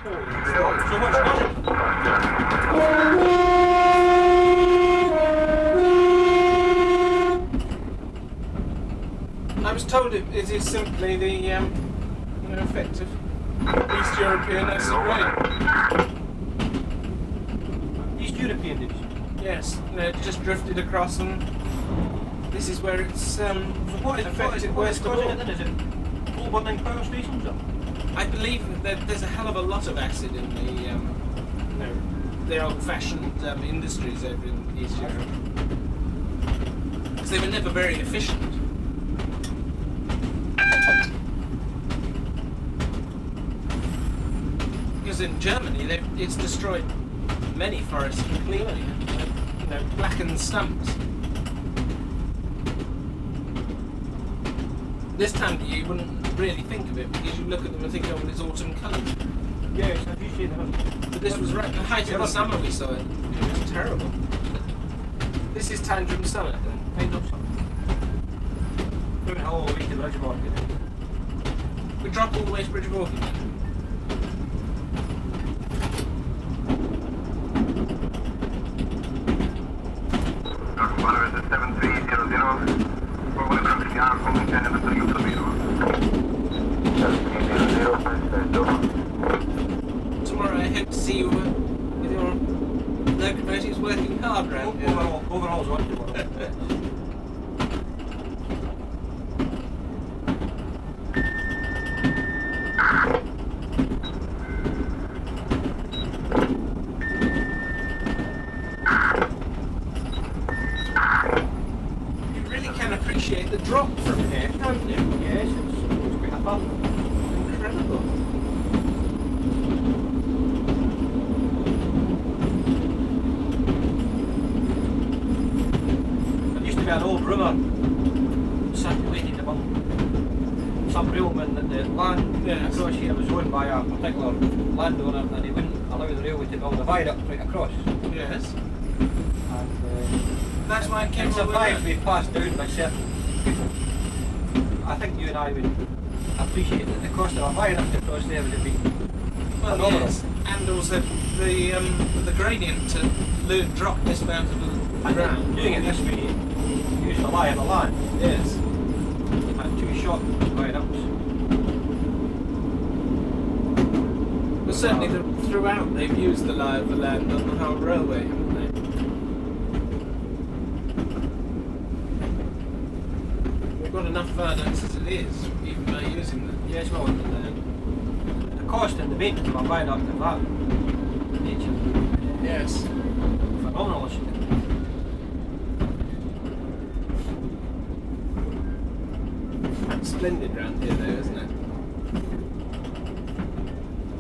So much money. I was told it is simply the effect of East European acid rain. East European, did you say? Yes, it just drifted across, and this is where it's So what is affected what is west of causing all. it then? Is it coal burning power stations? Or? I believe that there's a hell of a lot of acid in the old-fashioned industries over in East Europe, because they were never very efficient. Because in Germany, it's destroyed many forests completely, blackened stumps. This time of year, you wouldn't really think of it, because you look at them and think, oh, well, it's autumn coloured. Yes, I do see that. But this was right at the height of the summer we saw it. It was terrible. This is Tantrum Summit then. Kind of something. We went all the way to Bridgeport. We drop all the way to Bridge Walking then. Tomorrow I hope to see you with your locomotives working hard round here. Overall's what you want. You really can appreciate the drop from here, can't you? Yes, it's quite a fun. Incredible. There used to be an old rumour circulated among some railmen that the land Yes. across here was owned by a particular landowner and he wouldn't allow the railway to build a viaduct right across. Yes. And That's why it came it's all the way survived down. being passed down by certain people. I think you and I would appreciate that the cost of a viaduct across there would have been Well, phenomenal. yes. And also the gradient to drop this amount of the And ground. doing it this way, you use the lie of the land Yes. and two short viaducts. Well, certainly throughout they've used the lie of the land on the whole railway, haven't they? We've got enough viaducts as it is, even by using them. Yes, well, the cost and the maintenance of a viaduct of that nature Yes. is phenomenal. Splendid round here, though, isn't it?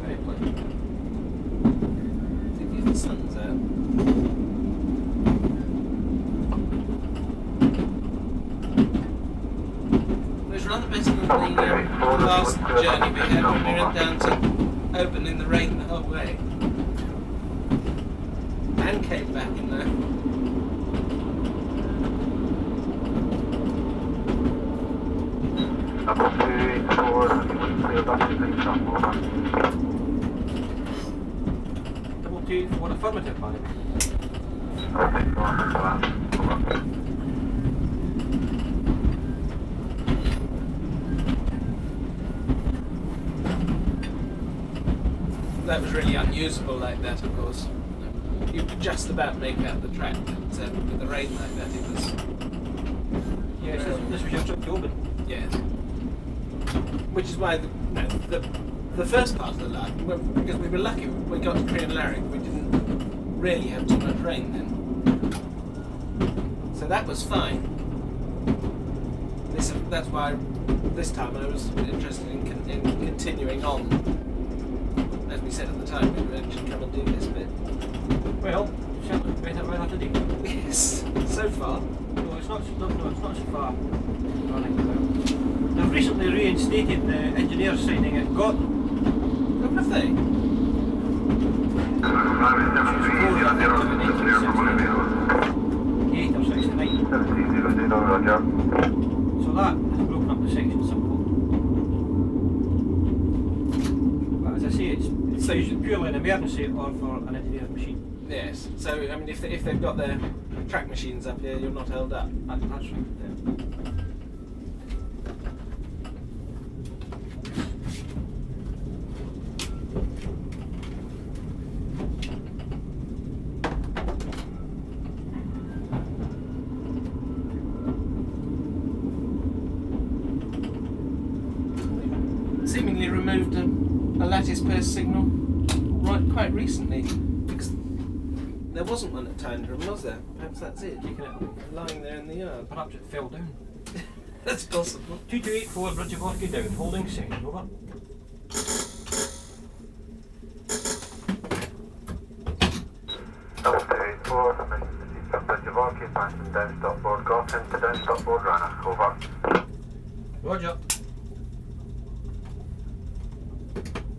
Very pleasant. Particularly if the sun's out. It was rather better than the last journey we had when we went down to Oban in the rain the whole way. And came back in there. Double T for affirmative, by the way. That was really unusable like that, of course. You could just about make out the track, but with the rain like that, it was. Yes, this was your trip to Oban. Yes. Which is why the first part of the line, because we were lucky, we got to Crean Larrick, we didn't really have too much rain then. So that was fine. That's why this time I was interested in continuing on. As we said at the time, we should come and do this bit. Well, certainly better weather today. Yes, so far. No, it's not so far running well. They've recently reinstated the engineers signing at Gorton. Oh, have they? 8 or 69. So that has broken up the section somewhat. But as I say, it's used purely an emergency or for an engineer's machine. Yes. So I mean, if they've got their track machines up here, you're not held up. That's right. Yeah. Seemingly removed a lattice pierce signal quite recently, because there wasn't one at Tyndrum, was there? Perhaps that's it. Taking it, Lying there in the yard. perhaps it fell down. That's possible. 2284 Bridge of Argyll down, holding second, over. Double 284, permission to see some Bridge of Argyll, passing down stop board Gotham to down stop board Rannoch, over. Roger.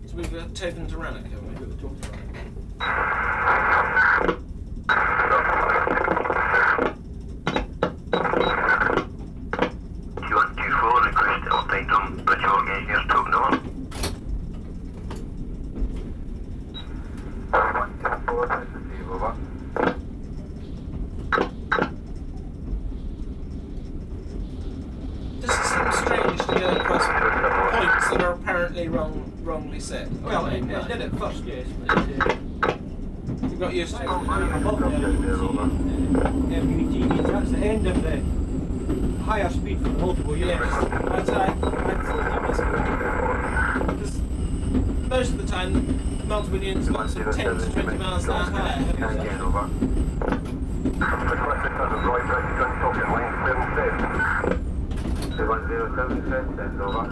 So we've taken to Rannoch, haven't we? Got the total right. Q124, request update on Bridge of Argyll, here's token on. 124, nice to see you, over. Does it seem strange to go across points that are apparently wrongly set? Well, it did it first, yes, but You've got used to it. above there you can see MUT means that's the end of the higher speed for the multiple Yes, units. I thought that was good. Because most of the time, multiple units got sort of 10 to 20 miles an hour higher. Again, over. Request on the right, right, token line 77. 2107, send over.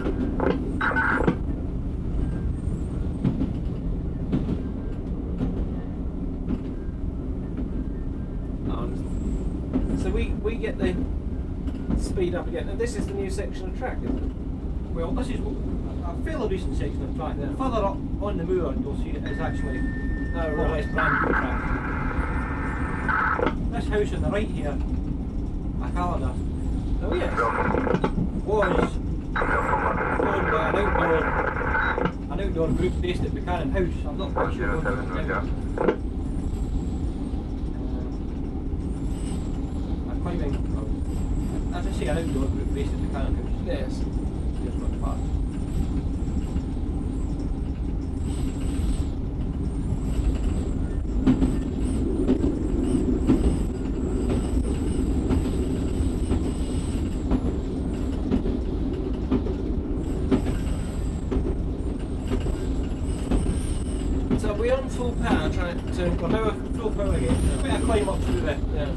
So we get the speed up again. And this is the new section of track, isn't it? Well, this is a fairly recent section of track there. Further up on the moor, you'll see it is actually Oh, more or less brand new track. This house on the right here, a calendar, Oh yes. was owned by an outdoor group based at Buchanan House. I'm not quite sure what it 107, is now. Roger. A climbing, as I say, an outdoor group based at Buchanan House. Yes. Here's what part. So are we on full power trying to... We're now at full power again. Quite a climb up through there. Yeah.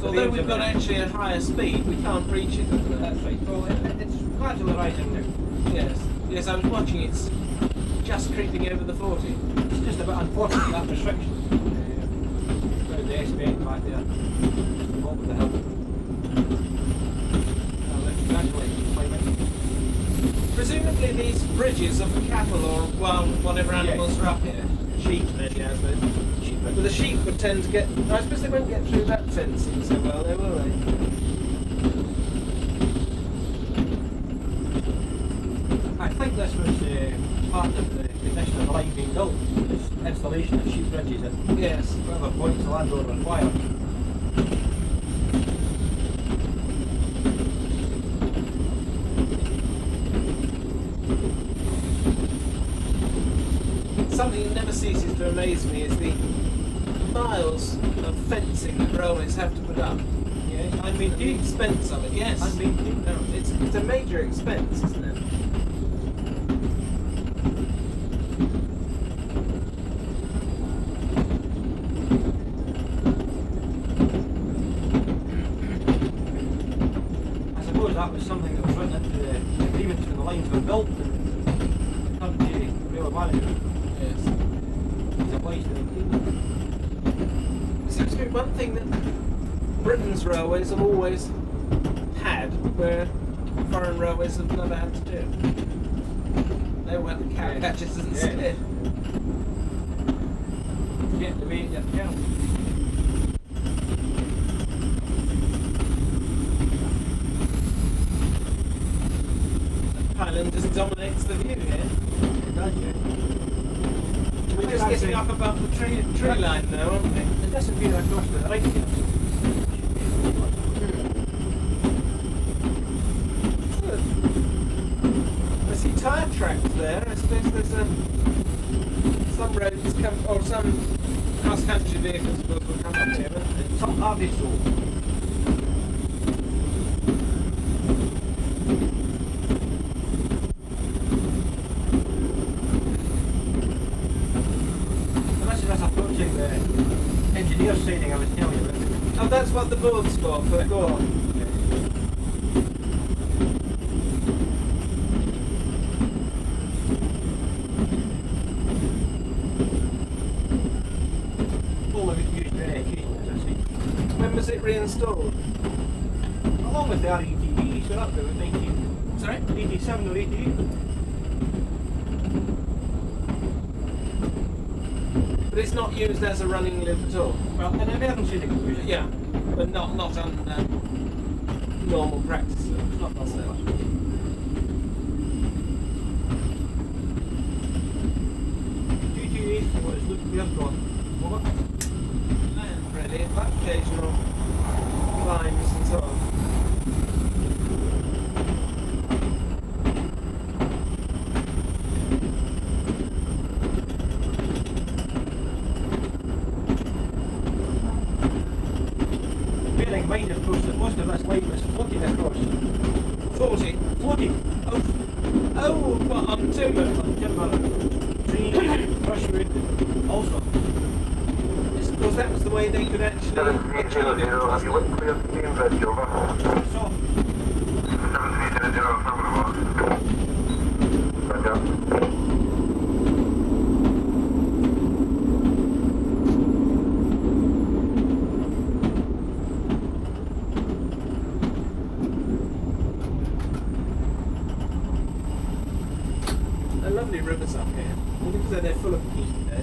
So although we've got actually a higher speed, we can't reach it. That's right. Well, it's gradually rising now. Yes. Yes, I was watching. It's just creeping over the 40. It's just a bit unfortunate that restriction. Down the S-bend back there, just above the hill. It's gradually climbing. Presumably these bridges are for cattle or wild whatever animals are up here. Sheep, maybe, I suppose. Sheep. But the sheep would tend to get... I suppose they won't get through that fencing so well, though, will they? I think this was part of the condition of the line being built, this installation of sheep bridges at Yes. whatever points the landlord required. Something that never ceases to amaze me is the miles of fencing that railways have to put up. Yes, and The maintained. expense of it, yes. And maintained. No, it's a major expense, isn't it? I suppose that was something that was written into the agreements when the lines were built and the current railway management Yes. is obliged to maintain them. It seems to be one thing that Britain's railways have always had, where foreign railways have never had to do. They were the cow catchers instead. Get the way you can. Highland just dominates the view here. It does, yeah. getting up above the tree line now, aren't they? It doesn't veer across to the right here. Good. I see tyre tracks there. I suppose there's some roads come, or some cross-country vehicles will come up here, won't they? Some hardly so. So this is us approaching the engineer siding I was telling you about. Oh, that's what the board's for the gore. Only we used very occasionally, as I say. When was it reinstalled? Along with the RETV, so that was about 1987 Sorry? or 88. But it's not used as a running loop at all. Well, an emergency they could use it. Yeah, but not on normal practice. It's not that much. GTA what is looking weird on. Over. And really, but occasional climbs and so on. Bearing in mind, of course, that most of this line was floating across. 40. Floating! Oh, but on timber. Timber, trees, brushwood, all sorts. Yes, of course, that was the way they could actually achieve 7300, it. have you went clear to Cambridge, over? So, 7300, affirmative. Roger. They're lovely rivers up here. Look as though they're full of peat there.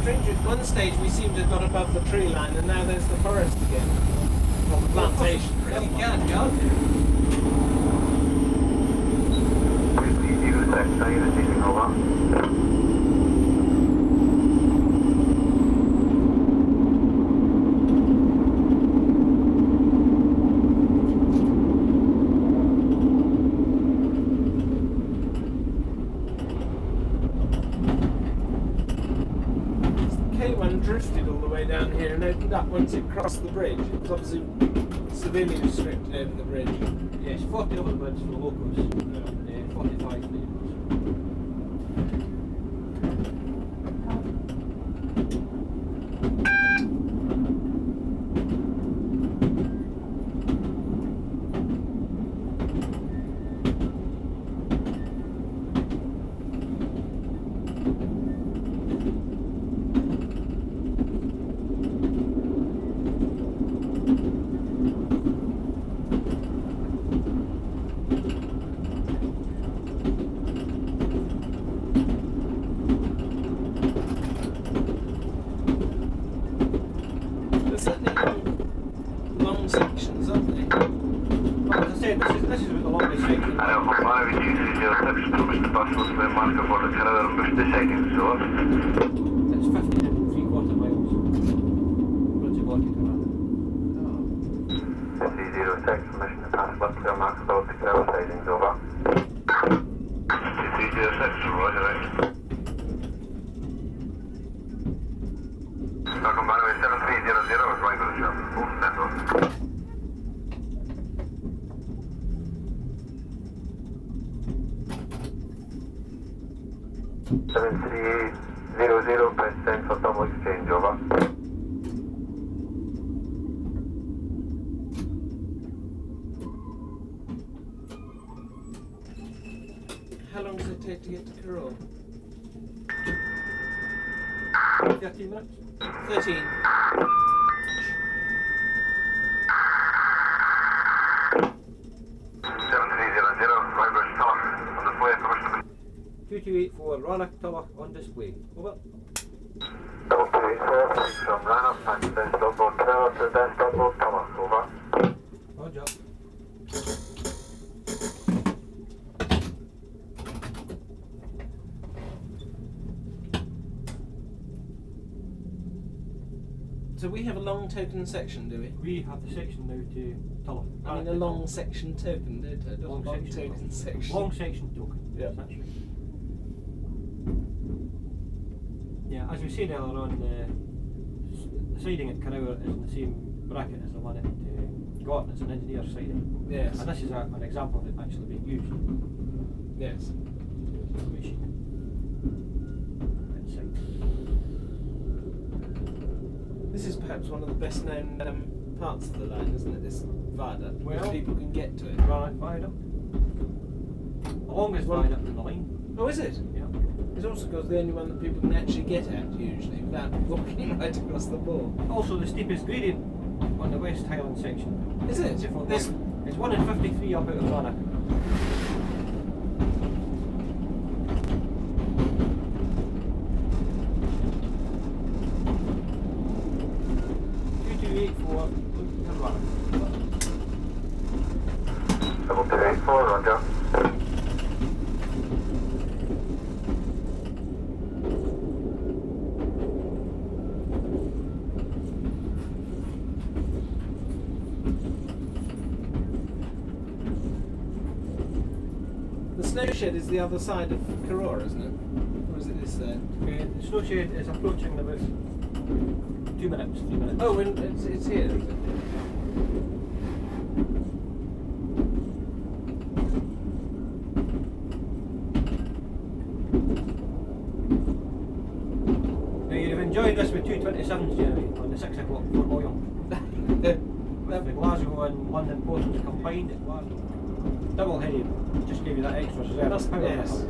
Strange, at one stage we seemed to have got above the tree line and now there's the forest again. Well, the plantation. really can't get out there. 306, are you receiving over? K1 drifted all the way down here and opened up once it crossed the bridge. It was obviously severely restricted over the bridge. Yes, 40 overbirds for locals, and 45 for neighbours. There's certainly long sections, aren't they? Well, as I said, this is about the longest section. I have a man with you 306 to Mr. Bustles, the marker for the Canada and Bush, the second source. It's 15 and 3/4 miles. What's it like to come 306, permission to pass left clear marker for the Canada sidings, over. 306, roger, right. Welcome, runway 7300, is right with the ship. Full central. 7300, press send for double exchange, over. How long does it take to get to Carroll? 13 minutes. 13. 2284 Rannoch Tulloch on display. Over. 2284, please from Rannoch, passing down stopboard tower to down stopboard Tulloch. Over. Roger. So we have a long token section, do we? We have the section now to Tulloch. I mean a long section token, don't I? Long Long section. token section. Long section token. Yeah. That's right. Yeah, as we said earlier on, the siding at Canower is in the same bracket as the one at Gorton. It's an engineer siding. Yes. And this is an example of it actually being used. Yes. Machine. Inside. This is perhaps one of the best known parts of the line, isn't it? This viaduct, where Well- people can get to it. Rannoch Viaduct. The longest Well- viaduct in the line. Oh, is it? Yeah. It's also because the only one that people can actually get at usually without walking right across the moor. Also the steepest gradient on the West Highland section. Is it? This, It's 1 in 53 up out of Rannoch. Double 284, Roger. the snow shed is the other side of Karora, isn't it? Or is it this side? The snow shed is approaching in about 2 minutes, 3 minutes. Oh, and it's here. Is it? Now you'd have enjoyed this with 227s, Jeremy, on the 6 o'clock Fort William. With the Glasgow and London portions combined, it was double headed. Just gave you that extra reserve power. Yes.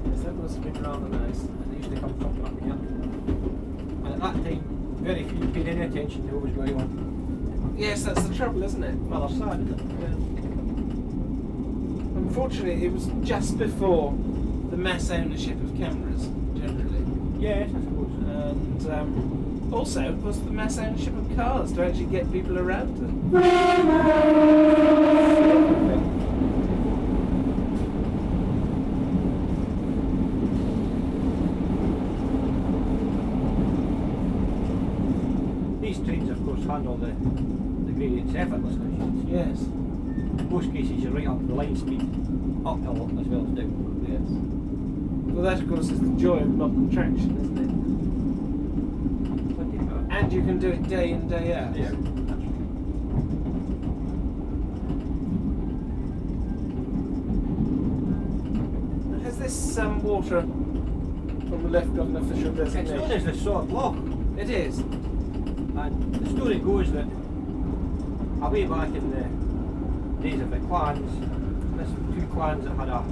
Yes, that must have been rather nice. And they used to come thumping up here. And at that time, very few paid any attention to what was going on. Yes, that's the trouble, isn't it? Rather sad, isn't it? Unfortunately, it was just before the mass ownership of cameras, generally. Yes, I suppose. And also, of course, the mass ownership of cars to actually get people around them. These trains, of course, handle the gradients effortlessly, as you can see. Yes. In most cases, you're right up the line speed, uphill as well as down. Yes. Well, that, of course, is the joy of modern traction, isn't it? And you can do it day in, day out. Yeah, that's right. Has this water on the left got an official It's known designation? as the Sword Loch, It is. and the story goes that away back in the days of the clans, this two clans that had a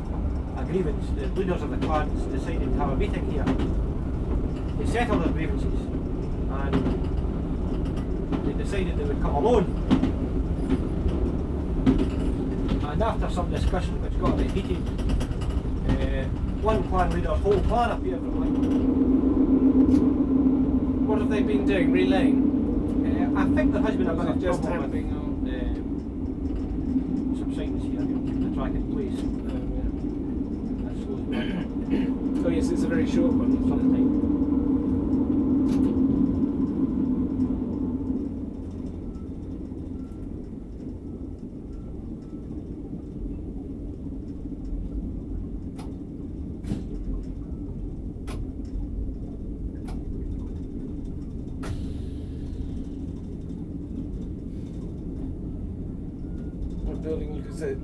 grievance, the leaders of the clans decided to have a meeting here. They settled their grievances and they decided they would come alone. And after some discussion which got a bit heated, one clan leader's whole clan appeared from What have they been doing? Relaying? I think there has been a Or bit is of it just trouble happening on? with subsidence here, keep the track in place. That slows down Oh yes, it's a very short one. Isn't it? sometimes. What building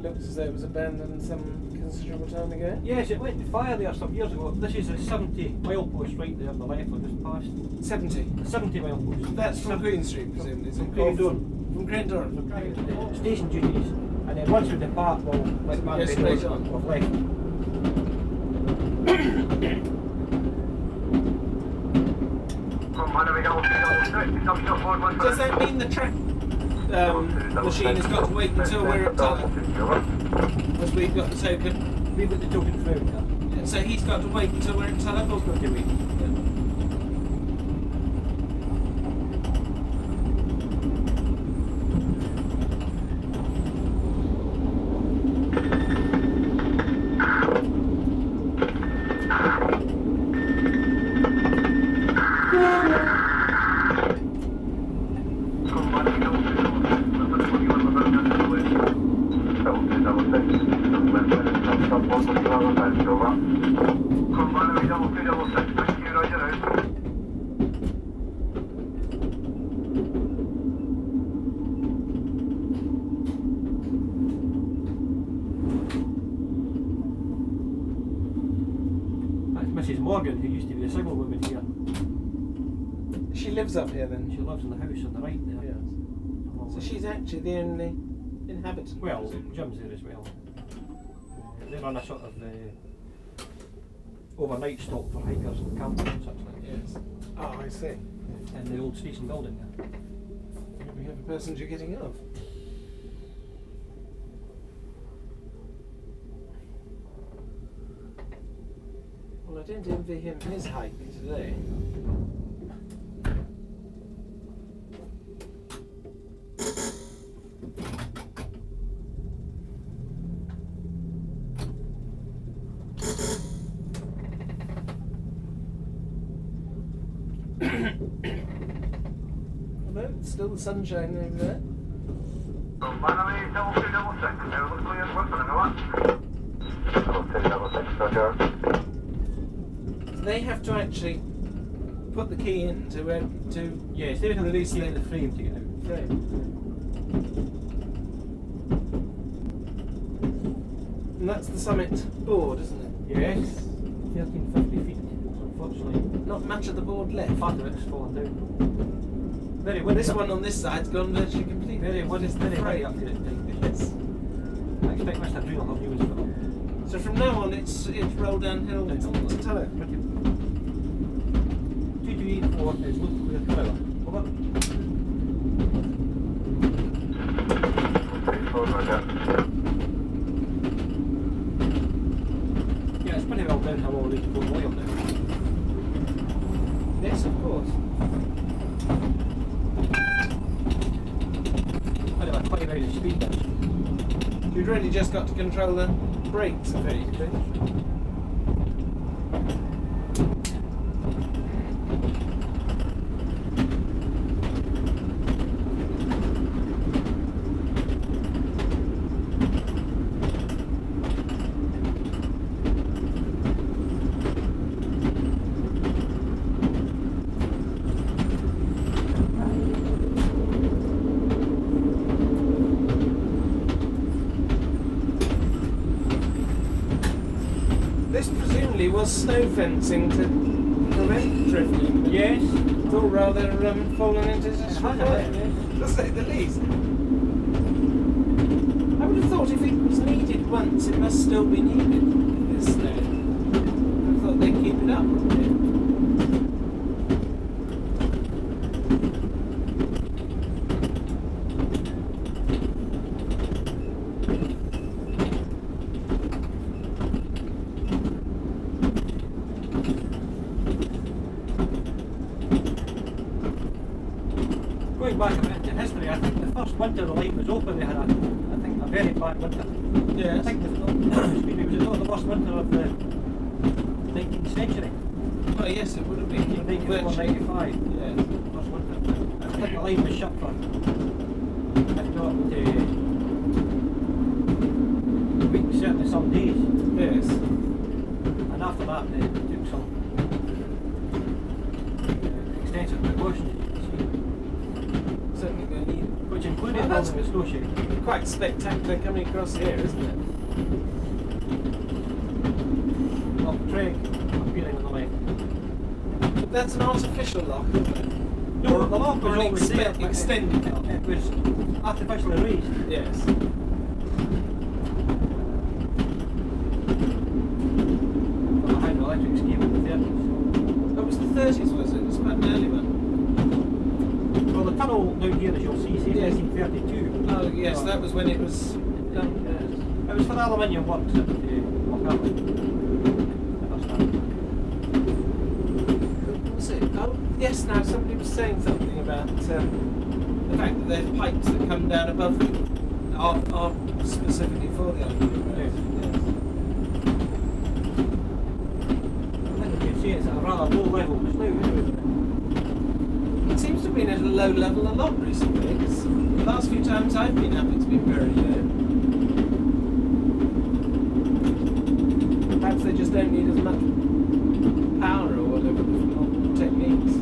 looked as though it was abandoned some considerable time ago? Yes, it went to fire there some years ago. This is a 70 mile post right there on the left, I just passed. 70. The 70 mile post. That's from Queen Street, presumably. is it? From Craigendorn. From Craigendorn. From Craigendorn. Station duties, and then once we depart, we'll let man Go straight on. we've left. From double 6, come stopboard 1 Does that mean the track machine has got to wait until we're at Tulloch, as we've got the token? We've got the token through now. So he's got to wait until we're in telephone. Got to wait. Mrs. Morgan, who used to be a single woman here. She lives up here then. She lives in the house on the right there. Yes. So she's actually the only inhabitant. Well, Jim's there as well. They run a sort of overnight stop for hikers and campers and such like. Yes. Oh, I see. In the old station building there. We have a passenger getting off. Well, I don't envy him his hike today. Hello, it's still the sunshine over there. They have to actually put the key in to Yes, they have to release the frame to get out. frame. And that's the summit board, isn't it? Yes, 1350 feet. Unfortunately, Not much of the board left. part of it's fallen down. Very Well, windy. this one on this side's gone virtually completely. Very windy, very windy up here at night. Yes. I expect Mr. Green will have news for them. So from now on, it's roll downhill to Tulloch. 2284 is look clear colour. Over. Yeah, it's pretty well downhill already to go way up there. Yes, of course. Anyway, quite very speed then. You've really just got to control the brakes, effectively. This presumably was snow fencing to prevent drifting. Yes. It's all rather fallen into disrepair, Yes. to say the least. I would have thought if it was needed once, it must still be needed, this snow. I thought they'd keep it up, wouldn't they? Going back a bit into history, I think the first winter the line was open, they had a very bad winter. Yes. I think it was not the worst winter of the 19th century. Well, yes, it would have been. 1995. Yeah. First winter. I think the line was shut for, if not weeks, certainly some days. Yes. And after that, they took some extensive precautions, you can see, Certainly going to need it. which included Well, that's- building a snow shed. Quite spectacular coming across here, isn't it? Well, Craig appearing on the left. But that's an artificial lock, isn't it? No, the lock was Or an always there, but extended lock. it was artificially raised. Yes. For the hydroelectric scheme in the 30s. That was the 30s, was it? It was quite an early one. Well, the tunnel down here, as you'll see, says Yes. 1932. Oh, yes, that was when it was done. It was for the aluminium works at Argyll. can't we? Never start. Was it? Oh, yes, now somebody was saying something about the fact that there's pipes that come down above them are specifically for the Argyll Road. Yes. I think you can see it's at a rather low level just now, isn't it? It seems to have been at a low level a lot recently, because the last few times I've been up it's been very low. Perhaps they just don't need as much power or whatever for techniques.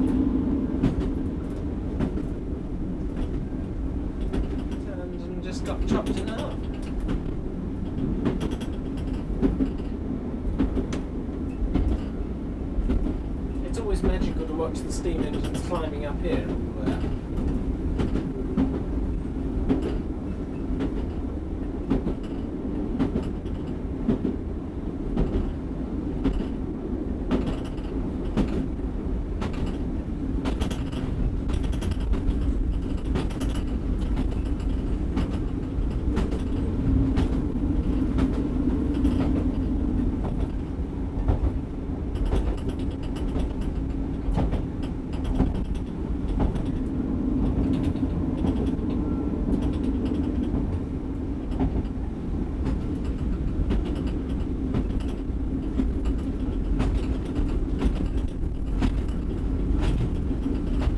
Turned and just got chopped in half. It's always magical to watch the steam engines climbing up here.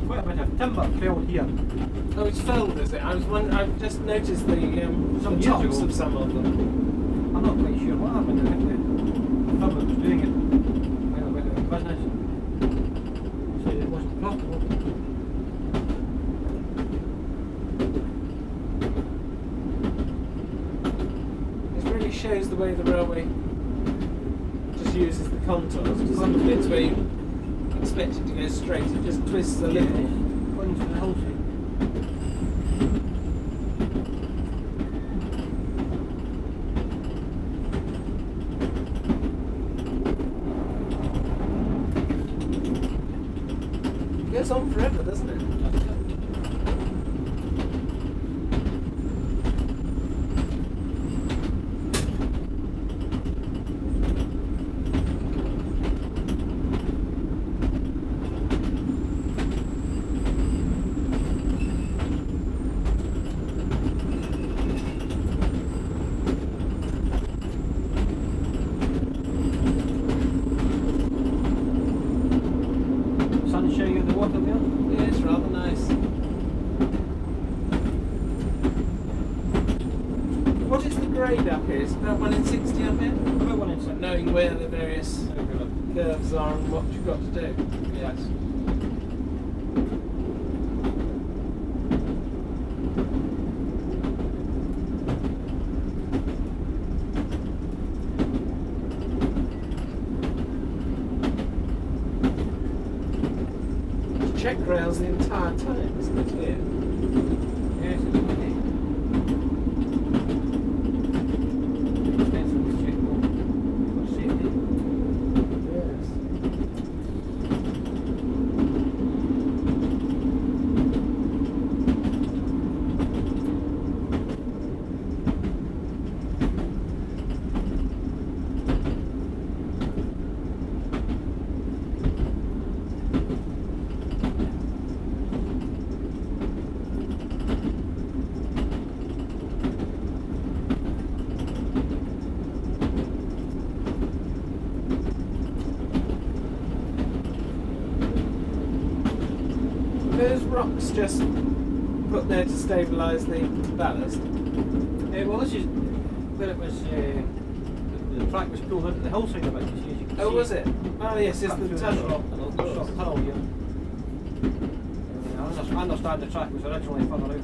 Quite a bit of timber fell here. Oh, it's felled, is it? I've just noticed the Some years tops ago. of some of them. I'm not quite sure what happened. I think the firm that was doing it went a bit out of business. Said it wasn't profitable. It really shows the way the railway just uses the contours. Because some bits where you expect it to go straight, it just twists a little. Points to the hillside. It goes on forever, doesn't it? Sun shining on the water there. Yeah, it's rather nice. What is the grade up here? It's about 1 in 60 up here? About 1 in 6. Knowing where the various curves are and what you've got to do. Yes. It's check rails the entire time, isn't it? Here. Yes, it's okay. Expensive to check for safety. Yes. Those rocks just put there to stabilise the ballast. Well, this is where it was. The track was pulled into the hillside of it. You see, as you can Oh, see. was it? Oh, yes, it's Cut the through tunnel. short tunnel here. I understand the track was originally further out.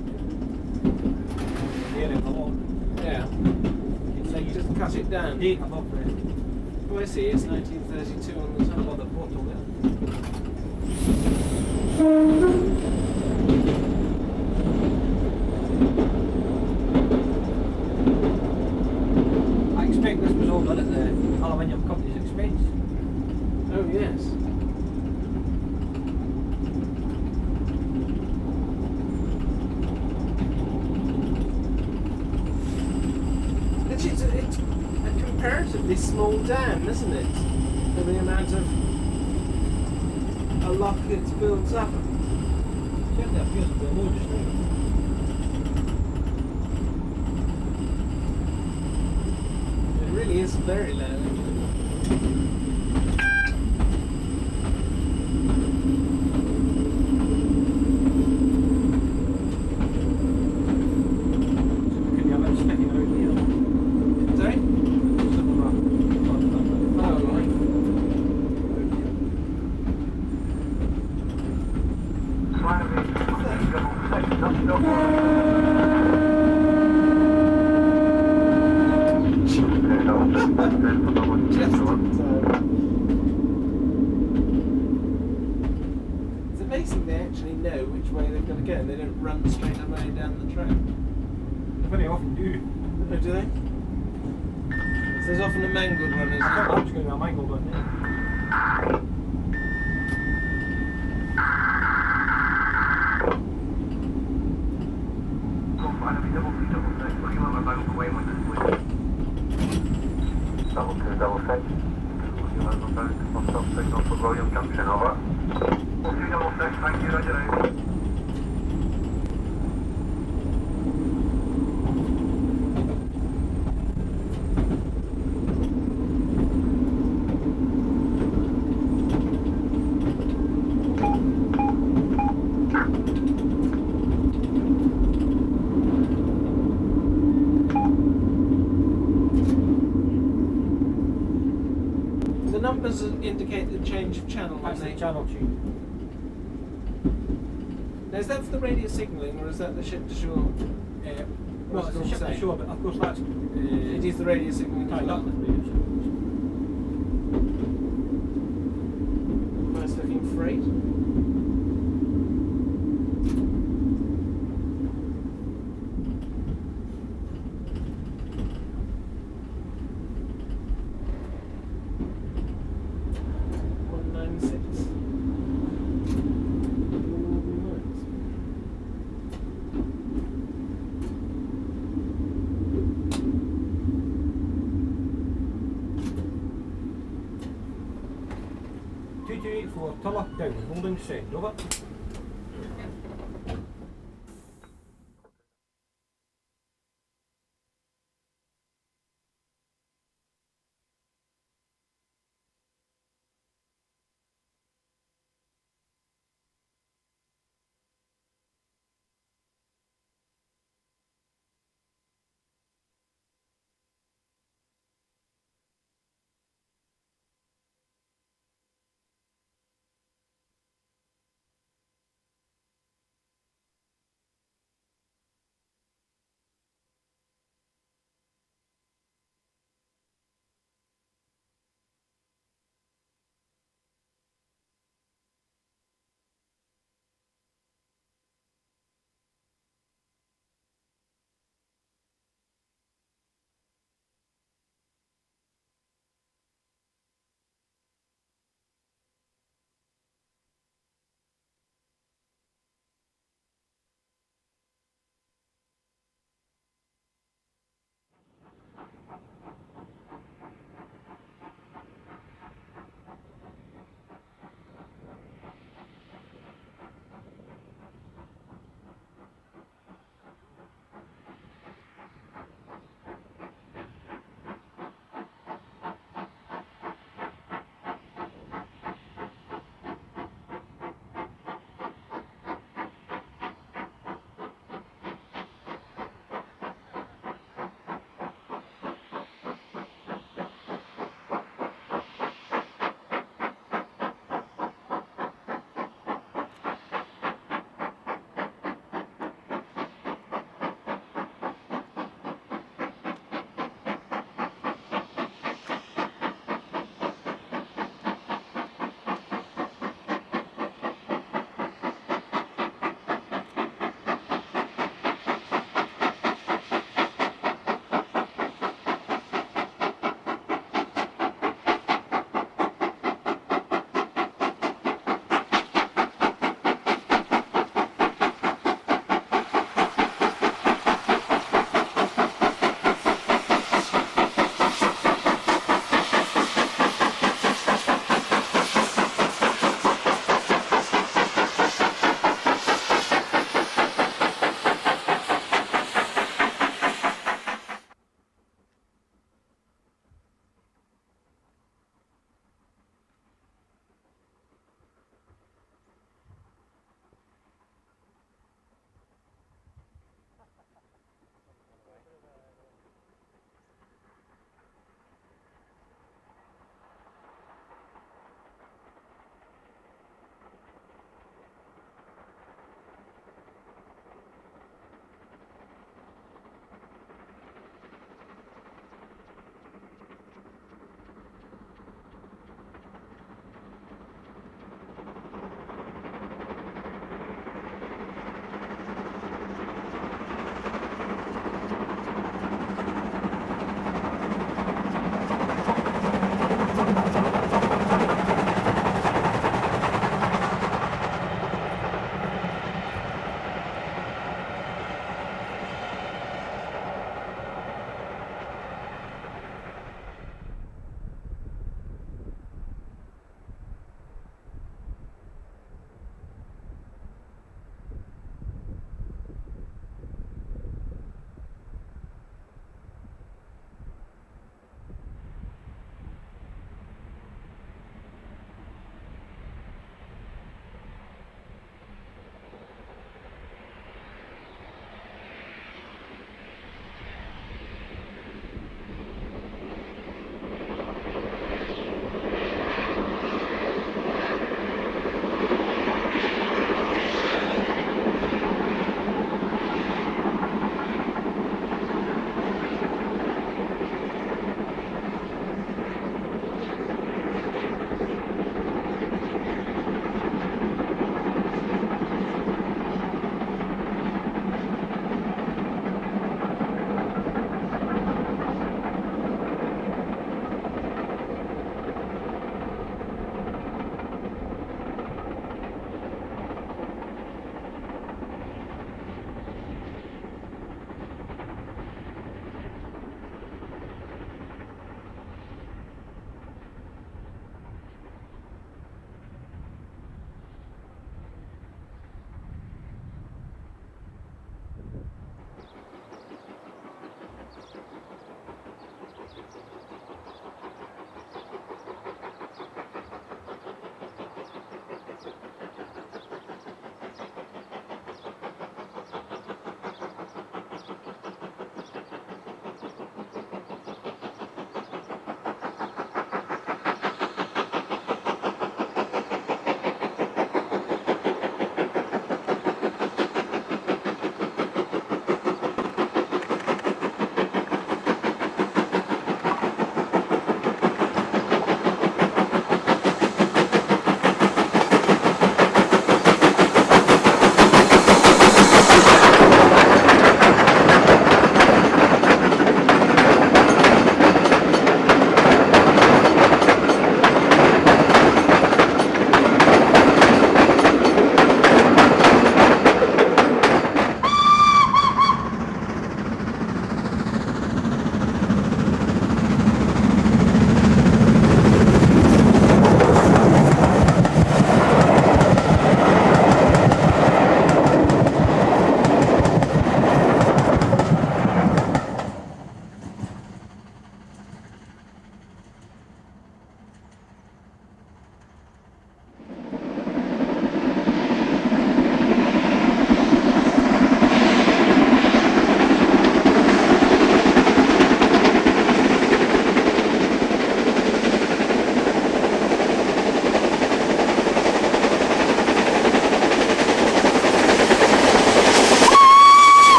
The area of the law. Yeah. It's like You just cut it down. date above the Oh, I see, it's 1932 on the above tunnel. the portal there. I expect this was all done at the aluminium company's expense. Oh, yes. It's a comparatively small dam, isn't it? For the amount of a lock it's built up. Certainly appears to be a low just now. It really is very low. Could be a bit sticking around here. Sorry? Something like Oh, right. It's amazing they actually know which way they've got to go and they don't run straight away down the track. They very often do. Oh, do they? So there's often a mangled one, I isn't thought there? I was going to be a mangled one there. Double two, double six. One stop signal for William Junction, over. 4266, thank you, roger out. The numbers indicate the change of channel. That's don't the they? channel change. Now, is that for the radio signalling or is that the ship to shore? Well, it's a ship to shore, but of course that's... It is the radio signalling. tied up with radio signals. Nice looking freight. Two 2284, Tulla, down, holding send, over.